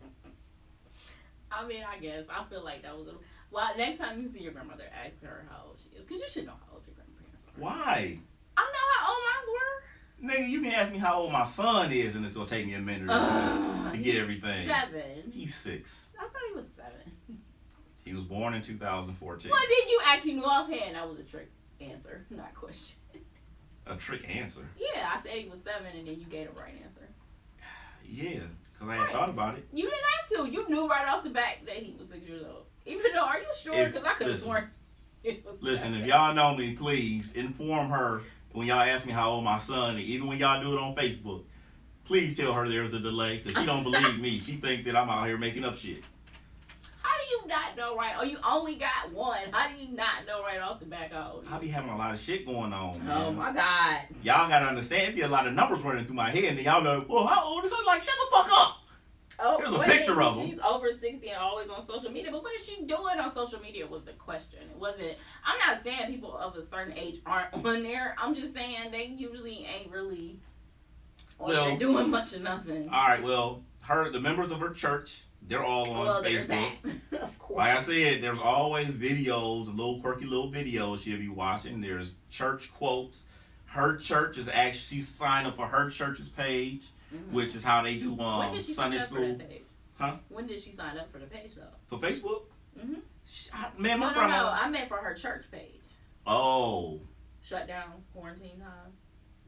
I mean, I guess. I feel like that was a... Well, next time you see your grandmother, ask her how old she is. Because you should know how old your grandparents are. Why? I know how old mine were. Nigga, you can ask me how old my son is, and it's going to take me a minute or two to get everything. 7. He's 6. I thought he was 7. He was born in 2014. Well, did you actually know offhand? That was a trick answer, not question. A trick answer? Yeah, I said he was 7, and then you gave the right answer. Yeah. Because I hadn't thought about it. You didn't have to. You knew right off the bat that he was 6 years old. Even though, are you sure? Because I could have sworn it was 7. If y'all know me, please inform her when y'all ask me how old my son is. Even when y'all do it on Facebook, please tell her there's a delay, because she don't believe me. She think that I'm out here making up shit. How do you not know right? Oh, you only got one. How do you not know right off the bat how old? I be having a lot of shit going on, man. Oh, my God. Y'all got to understand, it be a lot of numbers running through my head, and then y'all go, well, how old is it? Like, shut the fuck up. Oh, here's a picture of him. She's over 60 and always on social media. But what is she doing on social media was the question. It wasn't... I'm not saying people of a certain age aren't on there. I'm just saying they usually ain't really on there doing much of nothing. All right, well, the members of her church, they're all on Facebook. That. Of course. Like I said, there's always videos, little quirky little videos she'll be watching. There's church quotes. Her church is actually, she signed up for her church's page, which is how they do when did she Sunday sign up school. For that page? Huh? When did she sign up for the page though? For Facebook? Man, my grandma. No, I meant for her church page. Oh. Shut down quarantine time.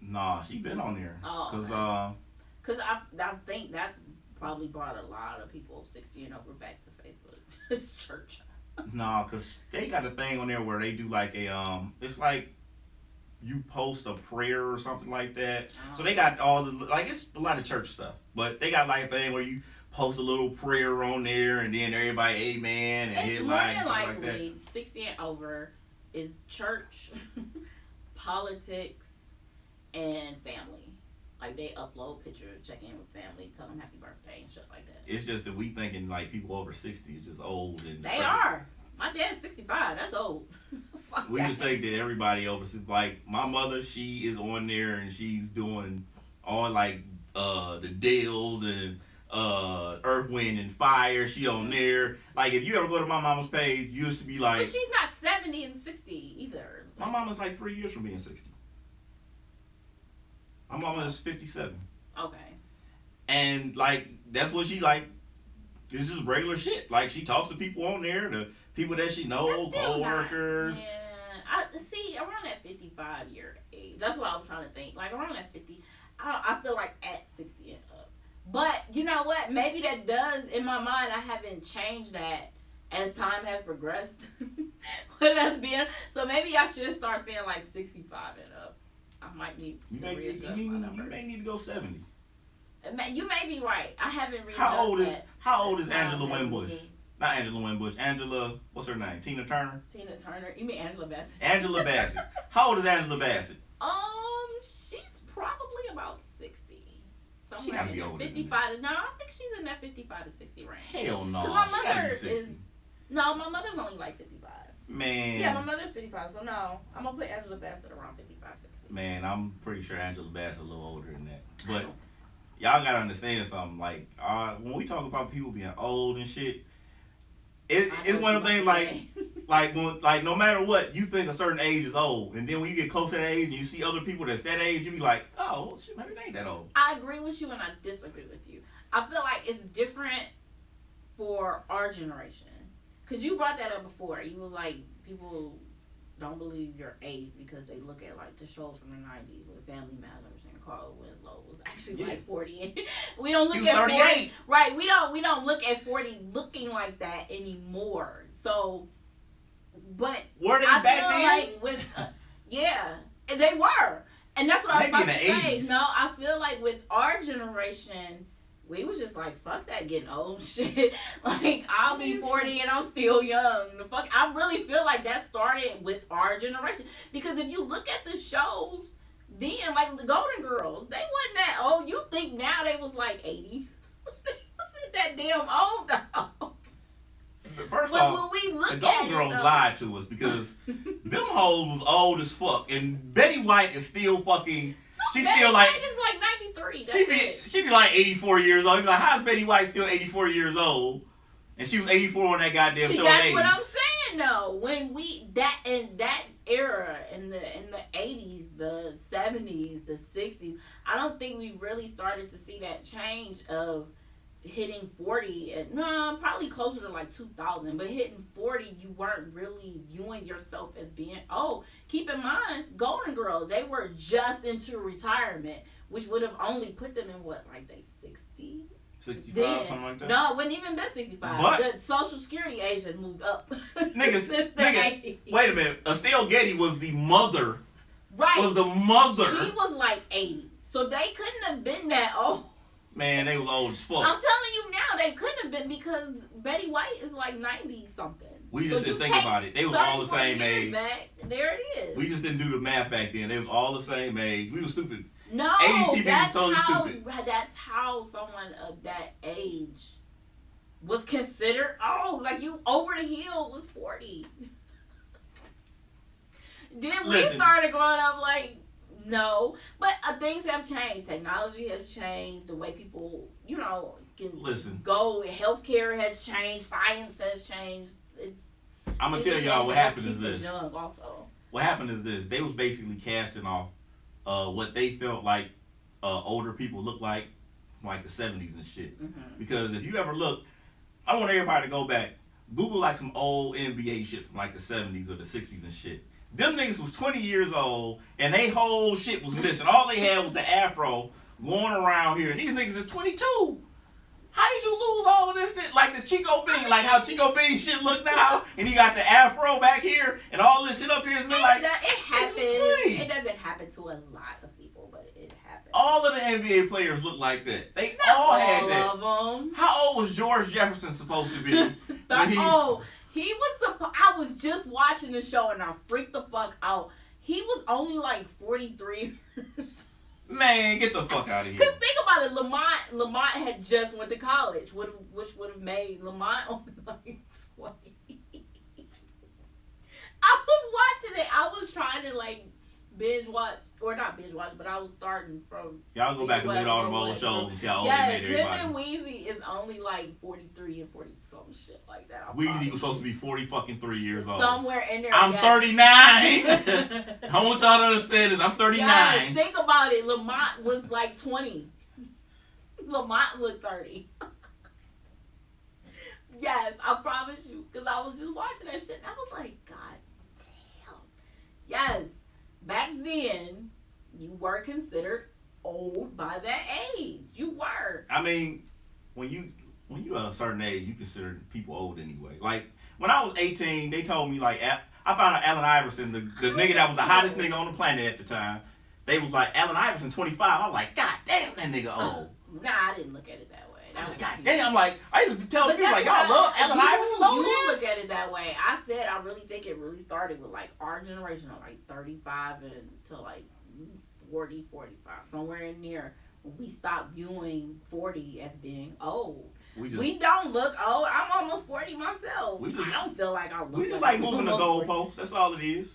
Nah, she been on there. Oh. Cause I think that's probably brought a lot of people 60 and over back to Facebook. It's church. Nah, cause they got a thing on there where they do like a it's like you post a prayer or something like that. So they got all the, like, it's a lot of church stuff, but they got like a thing where you post a little prayer on there and then everybody amen and hit like and stuff like that. 60 and over is church, politics, and family. Like, they upload pictures, check in with family, tell them happy birthday and shit like that. It's just that we thinking like people over 60 is just old. And they are. My dad's 65. That's old. We just think that everybody over, like my mother, she is on there and she's doing all like the Dales and Earth, Wind and Fire. She on there. Like if you ever go to my mama's page, you used to be like. But she's not 70 and 60 either. My mama's like 3 years from being 60. My mama is 57. Okay. And like that's what she like. It's just regular shit. Like she talks to people on there, the people that she knows, co-workers. Yeah. I see around that 55 year age. That's what I was trying to think. Like around that 50. I feel like at 60 and up. But you know what? Maybe that does in my mind. I haven't changed that as time has progressed. With us being so, maybe I should start saying like 65 and up. I might need to readjust my numbers. You may need to go 70. You may be right. I haven't readjusted. How old is Angela Winbush? Not Angela Winbush. Angela, what's her name? Tina Turner? Tina Turner. You mean Angela Bassett? Angela Bassett. How old is Angela Bassett? She's probably about 60. She gotta be older. 55. No, I think she's in that 55 to 60 range. Hell no. My mother is. No, my mother's only like 55. Man. Yeah, my mother's 55. So no, I'm gonna put Angela Bassett around 55, 60. Man, I'm pretty sure Angela Bassett a little older than that. But y'all gotta understand something. Like, when we talk about people being old and shit, it's one of the things like no matter what, you think a certain age is old, and then when you get close to that age and you see other people that's that age, you be like, oh shit, maybe they ain't that old. I agree with you and I disagree with you. I feel like it's different for our generation. Cause you brought that up before. You was like, people don't believe your age because they look at like the shows from the 90s with Family Matters and Carl Winslow was actually like 40. We don't look at 40. Right. We don't look at 40 looking like that anymore. So, but were they back then? Like with yeah, they were, and that's what I was about to say. 80s. No, I feel like with our generation, we was just like, fuck that getting old shit. Like, I'll be 40 and I'm still young. The fuck, I really feel like that started with our generation. Because if you look at the shows, then, like, the Golden Girls, they wasn't that old. You think now they was like 80. They wasn't that damn old, though. First off, the Golden Girls lied to us because them hoes was old as fuck. And Betty White is still fucking... She's still like... It's like 93. She be like 84 years old. You be like, how is Betty White still 84 years old? And she was 84 on that goddamn show. That's what I'm saying, though. When in that era, in the 80s, the 70s, the 60s, I don't think we really started to see that change of hitting 40. And no, probably closer to like 2000. But hitting 40, you weren't really viewing yourself as being old. Keep in mind, Golden Girls, they were just into retirement, which would have only put them in what, like they 60s? 65, something like that? No, it wouldn't even been 65. But the Social Security age has moved up. Nigga, wait a minute. Estelle Getty was the mother. Right. Was the mother. She was like 80. So they couldn't have been that old. Man, they was old as fuck. I'm telling you now, they couldn't have been because Betty White is like 90 something. We just didn't think about it. They was all the same age. Back, there it is. We just didn't do the math back then. They was all the same age. We was stupid. No, 80s TV was totally stupid. That's how someone of that age was considered old. Like you over the hill was 40. Then we started growing up like, no. But things have changed. Technology has changed. The way people, can go. Healthcare has changed. Science has changed. I'm going to tell y'all what happened is this. Also. What happened is this. They was basically casting off what they felt like older people look like the 70s and shit. Mm-hmm. Because if you ever look, I want everybody to go back, Google like some old NBA shit from like the 70s or the 60s and shit. Them niggas was 20 years old and they whole shit was missing. All they had was the afro going around here. And these niggas is 22. How did you lose all of this? Like the Chico Bean, like how Chico Bean shit look now, and he got the afro back here, and all this shit up here has been like, it happens. It doesn't happen to a lot of people, but it happens. All of the NBA players look like that. They all had that. All of them. How old was George Jefferson supposed to be? I was just watching the show and I freaked the fuck out. He was only like 43 years. Man, get the fuck out of here. Because think about it, Lamont had just went to college, which would have made Lamont only like 20. I was watching it. I was trying to like binge watch, or not binge watch, but I was starting from. Y'all go back and look at all the old shows and see how old they made everybody. Him and Weezy is only like 43 and 40 some shit like that. Weezy was supposed to be 40-3 years old. Somewhere in there. I'm 39. I want y'all to understand this. I'm 39. Yes, think about it. Lamont was like 20. Lamont looked 30. Yes, I promise you. Because I was just watching that shit and I was like, God damn. Yes, back then, you were considered old by that age. You were. I mean, when you at a certain age, you consider people old anyway. Like, when I was 18, they told me, like, I found out Allen Iverson, the nigga that was the hottest nigga on the planet at the time. They was like, Allen Iverson, 25. I was like, God damn, that nigga old. Nah, I didn't look at it that way. I was like, God damn, like, I used to tell people, like, y'all love Allen Iverson. You look at it that way. I said, I really think it really started with, like, our generation, like, 35 to, like, 40, 45, somewhere in there. When we stopped viewing 40 as being old. We don't look old. I'm almost 40 myself. I don't feel like I look old. We just like moving the goalposts. That's all it is.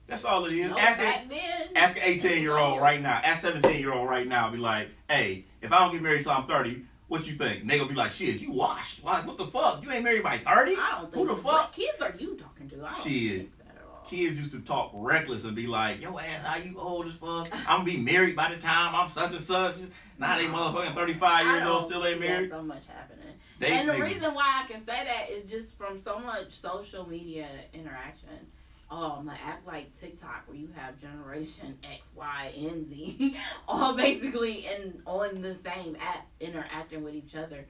That's all it is. No, ask an 18-year-old right now. Ask 17-year-old right now. Be like, hey, if I don't get married till I'm 30, what you think? And they gonna be like, shit, you washed. Like, what the fuck? You ain't married by 30? I don't think. Who the fuck? What kids are you talking to? I don't think that at all. Kids used to talk reckless and be like, yo ass, how you old as fuck? I'm gonna be married by the time I'm such and such. Now they motherfucking 35 years old still ain't married. So much happening. And the reason why I can say that is just from so much social media interaction. An app like TikTok where you have generation X, Y, and Z all basically on the same app interacting with each other.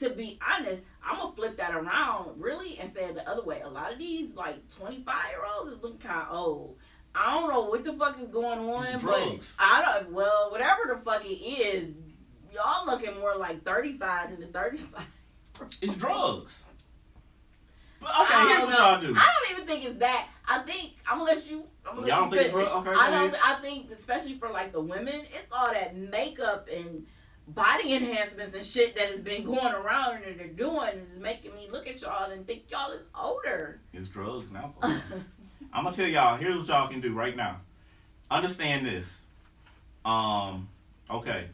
To be honest, I'm going to flip that around really and say it the other way. A lot of these like 25-year-olds is looking kind of old. I don't know what the fuck is going on, but whatever the fuck it is, y'all looking more like 35 than the 35. It's drugs. But okay, here's what y'all do. I don't even think it's that. I think I'm gonna let you finish. Okay, I think especially for like the women, it's all that makeup and body enhancements and shit that has been going around and they're doing and is making me look at y'all and think y'all is older. It's drugs and alcohol. I'm gonna tell y'all, here's what y'all can do right now. Understand this. Okay.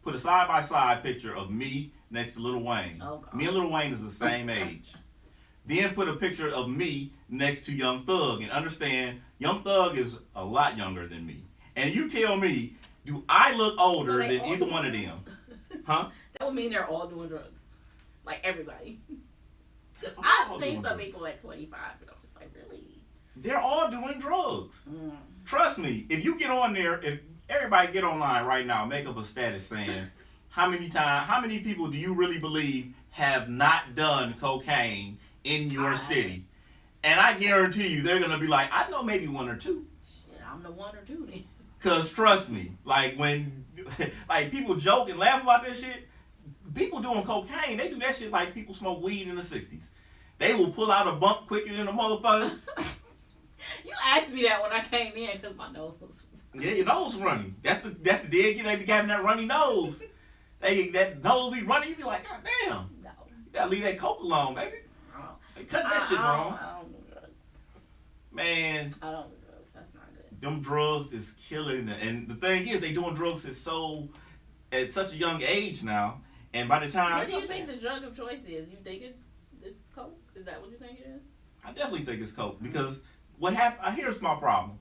Put a side-by-side picture of me next to Lil Wayne. Oh, me and Lil Wayne is the same age. Then put a picture of me next to Young Thug and understand Young Thug is a lot younger than me. And you tell me, do I look older than either one of them? Huh? That would mean they're all doing drugs. Like everybody. I've seen some people at 25 and I'm just like, really? They're all doing drugs. Trust me, if you get on there, if everybody get online right now, make up a status saying, how many people do you really believe have not done cocaine in your city? And I guarantee you, they're going to be like, I know maybe one or two. Shit, I'm the one or two then. Because trust me, like when like people joke and laugh about this shit, people doing cocaine, they do that shit like people smoke weed in the 60s. They will pull out a bump quicker than a motherfucker. You asked me that when I came in because my nose was... Yeah, your nose running. That's the dead kid. They be having that runny nose. That nose be running. You be like, God damn. No. You gotta leave that coke alone, baby. They cut that shit wrong. I don't do drugs. Man. I don't do drugs. That's not good. Them drugs is killing them. And the thing is, they doing drugs at such a young age now. And by the time... What do you think the drug of choice is? You think it's coke? Is that what you think it is? I definitely think it's coke. Because what happened... Here's my problem.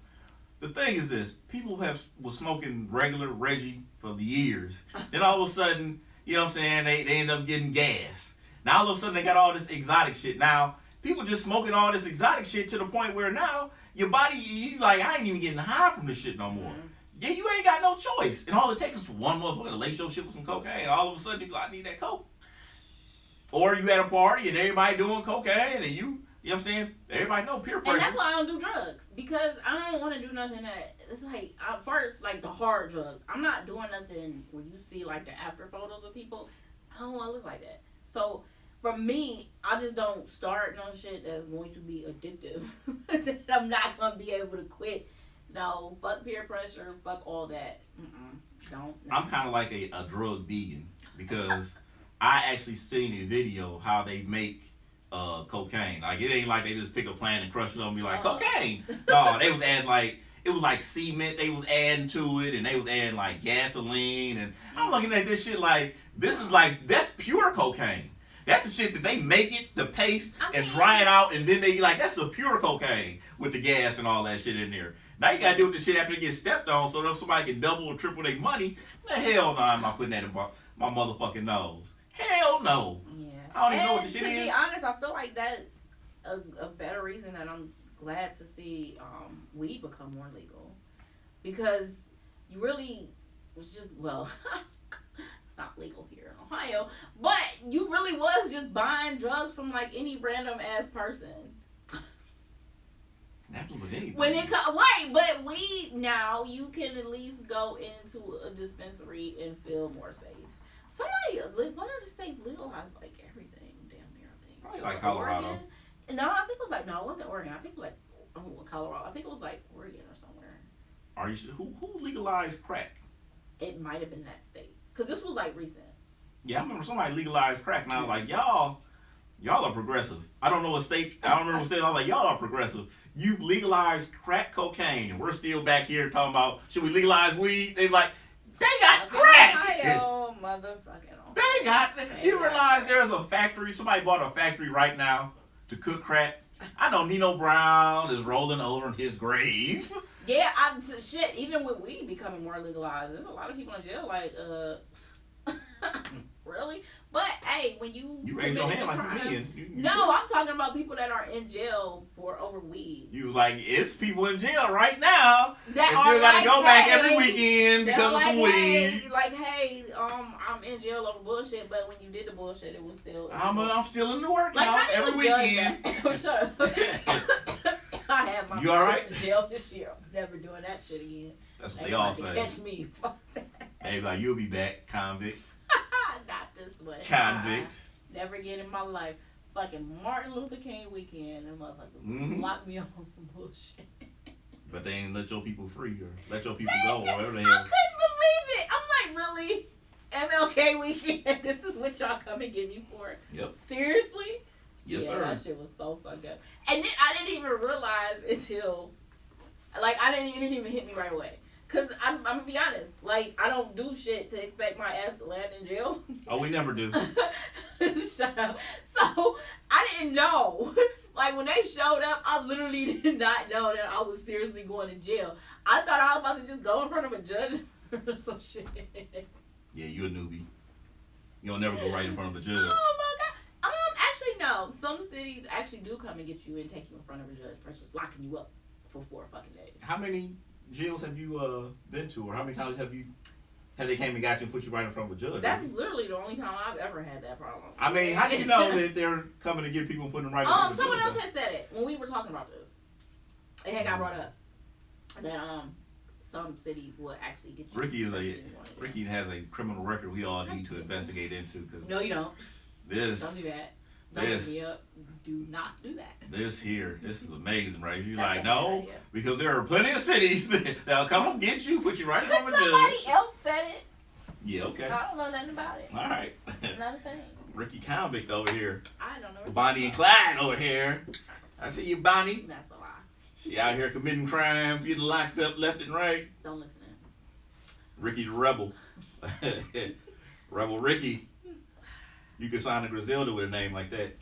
The thing is this. People was smoking regular Reggie for years. Then all of a sudden, you know what I'm saying, they end up getting gas. Now all of a sudden they got all this exotic shit. Now, people just smoking all this exotic shit to the point where now your body, you like, I ain't even getting high from this shit no more. Mm-hmm. Yeah, you ain't got no choice. And all it takes is for one motherfucker to lace your shit with some cocaine. And all of a sudden you be like, I need that coke. Or you at a party and everybody doing cocaine and you know what I'm saying? Everybody know peer pressure. And that's why I don't do drugs. Because I don't want to do nothing that, it's like, first, like the hard drugs. I'm not doing nothing where you see like the after photos of people. I don't want to look like that. So, for me, I just don't start no shit that's going to be addictive. That I'm not going to be able to quit. No, fuck peer pressure, fuck all that. Don't. No. I'm kind of like a drug vegan because I actually seen a video how they make cocaine. Like, it ain't like they just pick a plant and crush it up and be like, cocaine. No, they was adding like, it was like cement they was adding to it, and they was adding like gasoline, and I'm looking at this shit like, that's pure cocaine. That's the shit that they make it, the paste, and dry it out, and then they like, that's the pure cocaine with the gas and all that shit in there. Now you gotta deal with the shit after it gets stepped on, so if somebody can double or triple their money, the hell no, I'm not putting that in my motherfucking nose. Hell no. Yeah. I don't even know what the shit is. To be honest, I feel like that's a better reason that I'm glad to see weed become more legal, because you really was just, well, it's not legal here in Ohio, but you really was just buying drugs from like any random ass person. Happens with anything. When it right, but weed now you can at least go into a dispensary and feel more safe. Somebody, one of the states legalized like everything, damn near. I think. Probably like Colorado. Oregon. No, I think it was like, no, it wasn't Oregon. I think it was like Colorado. I think it was like Oregon or somewhere. Are you who legalized crack? It might have been that state, because this was like recent. Yeah, I remember somebody legalized crack, and I was like, y'all are progressive. I don't know what state. I don't remember what state. I was like, y'all are progressive. You legalized crack cocaine, and we're still back here talking about, should we legalize weed? They like, they got crack. Ohio, motherfucking. They got. You realize there's a factory? Somebody bought a factory right now to cook crack. I know Nino Brown is rolling over in his grave. Yeah, shit. Even with weed becoming more legalized, there's a lot of people in jail. Like, really? But hey, when you raise your hand like you mean. No, I'm talking about people that are in jail for over weed. You was like, it's people in jail right now that still gotta go back every weekend because of some weed. Like, hey, I'm in jail over bullshit, but when you did the bullshit, it was still. I'm still in the workhouse every weekend. Shut up. I had my trip to jail this year. I'm never doing that shit again. That's what they all say. Catch me. Fuck that. They like, you'll be back, convict. Not this way. Convict. Never again in my life. Fucking Martin Luther King weekend and motherfuckers locked me up on some bullshit. But they ain't let your people free or let your people go or whatever the hell. I couldn't believe it. I'm like, really? MLK weekend? This is what y'all come and get me for? Yep. Seriously? Yes, sir. That shit was so fucked up. And then I didn't even realize until, like, it didn't even hit me right away. Because I'm going to be honest, like, I don't do shit to expect my ass to land in jail. Oh, we never do. Shut up. So, I didn't know. Like, when they showed up, I literally did not know that I was seriously going to jail. I thought I was about to just go in front of a judge or some shit. Yeah, you a newbie. You'll never go right in front of a judge. Oh, my God. Actually, no. Some cities actually do come and get you and take you in front of a judge versus locking you up for 4 fucking days. How many jails have you been to, or how many times have they came and got you and put you right in front of a judge? That's literally the only time I've ever had that problem. I mean, how do you know that they're coming to get people and putting them right in front of a judge? Someone else had said it when we were talking about this. It had got brought up that some cities will actually get you. Ricky has a criminal record we all need to investigate into. Cause no, you don't. Don't do that. Don't hit me up. Do not do that. This is amazing, right? You're like, no, because there are plenty of cities that'll come and get you, put you right in front of a judge. Somebody else said it. Yeah, okay. I don't know nothing about it. All right. Not a thing. Ricky Convict over here. I don't know. Bonnie and Clyde over here. I see you, Bonnie. That's a lie. She out here committing crimes, getting locked up left and right. Don't listen to him. Ricky the Rebel. Rebel Ricky. You could sign a Griselda with a name like that.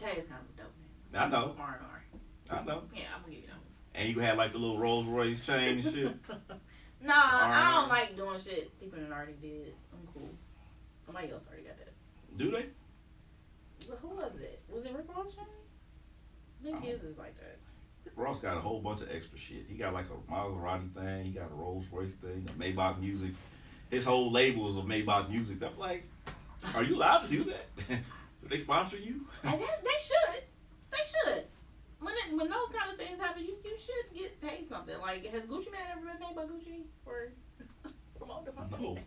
That is kind of a dope name. I know. R&R. I know. Yeah, I'm gonna give you that one. And you had like the little Rolls Royce chain and shit. Nah, I don't like doing shit people already did. I'm cool. Somebody else already got that. Do they? But who was it? Was it Rick Ross chain? I think his is like that. Rick Ross got a whole bunch of extra shit. He got like a Maserati thing. He got a Rolls Royce thing. A Maybach Music. His whole label is of Maybach Music. I'm like, are you allowed to do that? Do they sponsor you? And they should. They should. When those kind of things happen, you should get paid something. Like, has Gucci Mane ever been paid by Gucci for promoting the fucking name?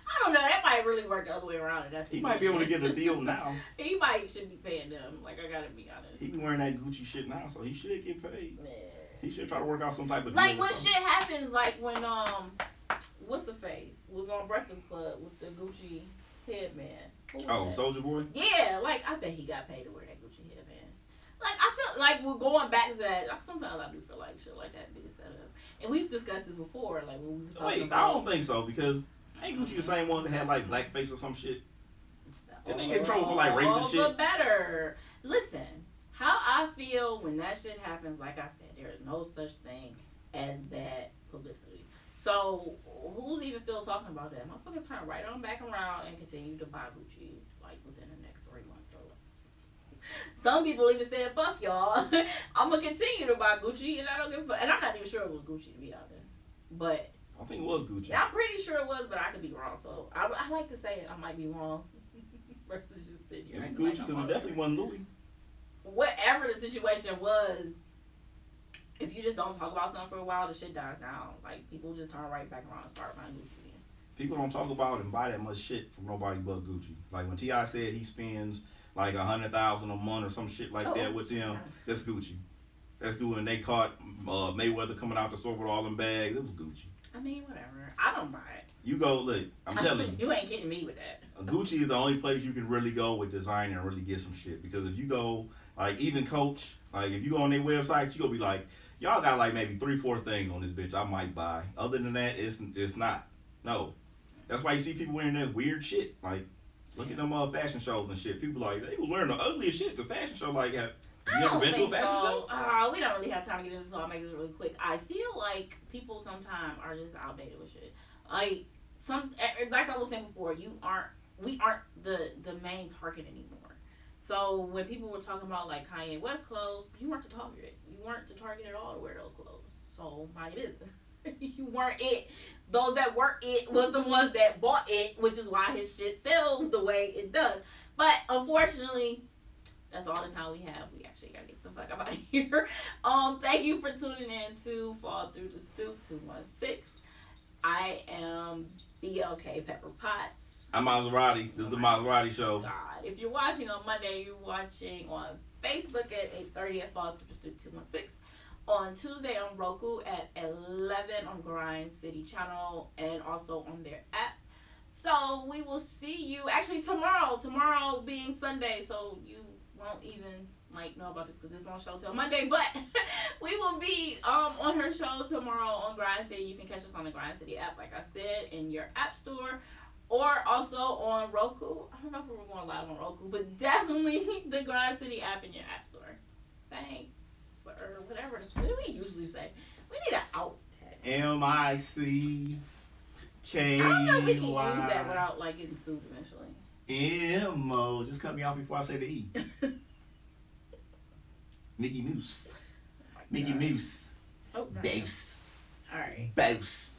I don't know. That might really work the other way around. He might be able to get a deal now. He should be paying them. Like, I gotta be honest. He be wearing that Gucci shit now, so he should get paid. Man. He should try to work out some type of deal. Like when shit happens, like when what's the face was on Breakfast Club with the Gucci headband. Oh, Soulja Boy? Yeah, like I bet he got paid to wear that Gucci headband. Like, I feel like we're going back to that. Sometimes I do feel like shit like that being set up. And we've discussed this before. Like, when we was talking about... I don't think so, because ain't Gucci the same ones that had, like, blackface or some shit? Didn't they get in trouble for, like, racist shit? All the better. Listen, how I feel when that shit happens, like I said, there is no such thing as bad publicity. So, who's even still talking about that? Motherfuckers turn right on back around and continue to buy Gucci, like, within the next 3 months or less. Some people even said, fuck y'all. I'm going to continue to buy Gucci, and I don't give a fuck. And I'm not even sure it was Gucci, to be honest. But... I think it was Gucci. I'm pretty sure it was, but I could be wrong. So, I like to say it. I might be wrong. Versus just sitting here. It was Gucci, because it definitely wasn't Louis. Whatever the situation was, if you just don't talk about something for a while, the shit dies down. Like, people just turn right back around and start buying Gucci again. People don't talk about and buy that much shit from nobody but Gucci. Like, when T.I. said he spends like $100,000 a month or some shit like that with them, that's Gucci. That's good. And they caught Mayweather coming out the store with all them bags. It was Gucci. I mean, whatever. I don't buy it. You go, look, I'm telling you. You ain't kidding me with that. Gucci is the only place you can really go with designer and really get some shit. Because if you go, like, even Coach, like, if you go on their website, you gonna be like, y'all got like maybe 3-4 things on this bitch I might buy. Other than that, it's not. No. That's why you see people wearing that weird shit. Like, look at them fashion shows and shit. People like, they was wearing the ugliest shit to fashion show. Like, have you ever been to a fashion show? We don't really have time to get into this, so I'll make this really quick. I feel like people sometimes are just outdated with shit. Like I was saying before, we aren't the main target anymore. So when people were talking about like Kanye West clothes, you weren't the target. You weren't the target at all to wear those clothes. So mind your business. You weren't it. Those that were it was the ones that bought it, which is why his shit sells the way it does. But unfortunately, that's all the time we have. We actually gotta get the fuck out of here. Thank you for tuning in to Fall Through the Stoop 216. I am BLK Pepper Potts. I'm Maserati. This is the Maserati Show. God, if you're watching on Monday, you're watching on Facebook at 8:30 at Fall Through the Stoop 216. On Tuesday on Roku at 11 on Grind City Channel and also on their app. So we will see you actually tomorrow being Sunday, so you won't even know about this because this won't show till Monday, but we will be on her show tomorrow on Grind City. You can catch us on the Grind City app, like I said, in your app store, or also on Roku. I don't know if we're going live on Roku, but definitely the Grind City app in your app store. Thanks. Or whatever. What do we usually say? We need an out tag. MICKY. I don't know if we can use that without getting sued eventually. MO. Just cut me off before I say the E. Mickey Mouse. Mickey Mouse. Oh, Bouse. All right. Bouse.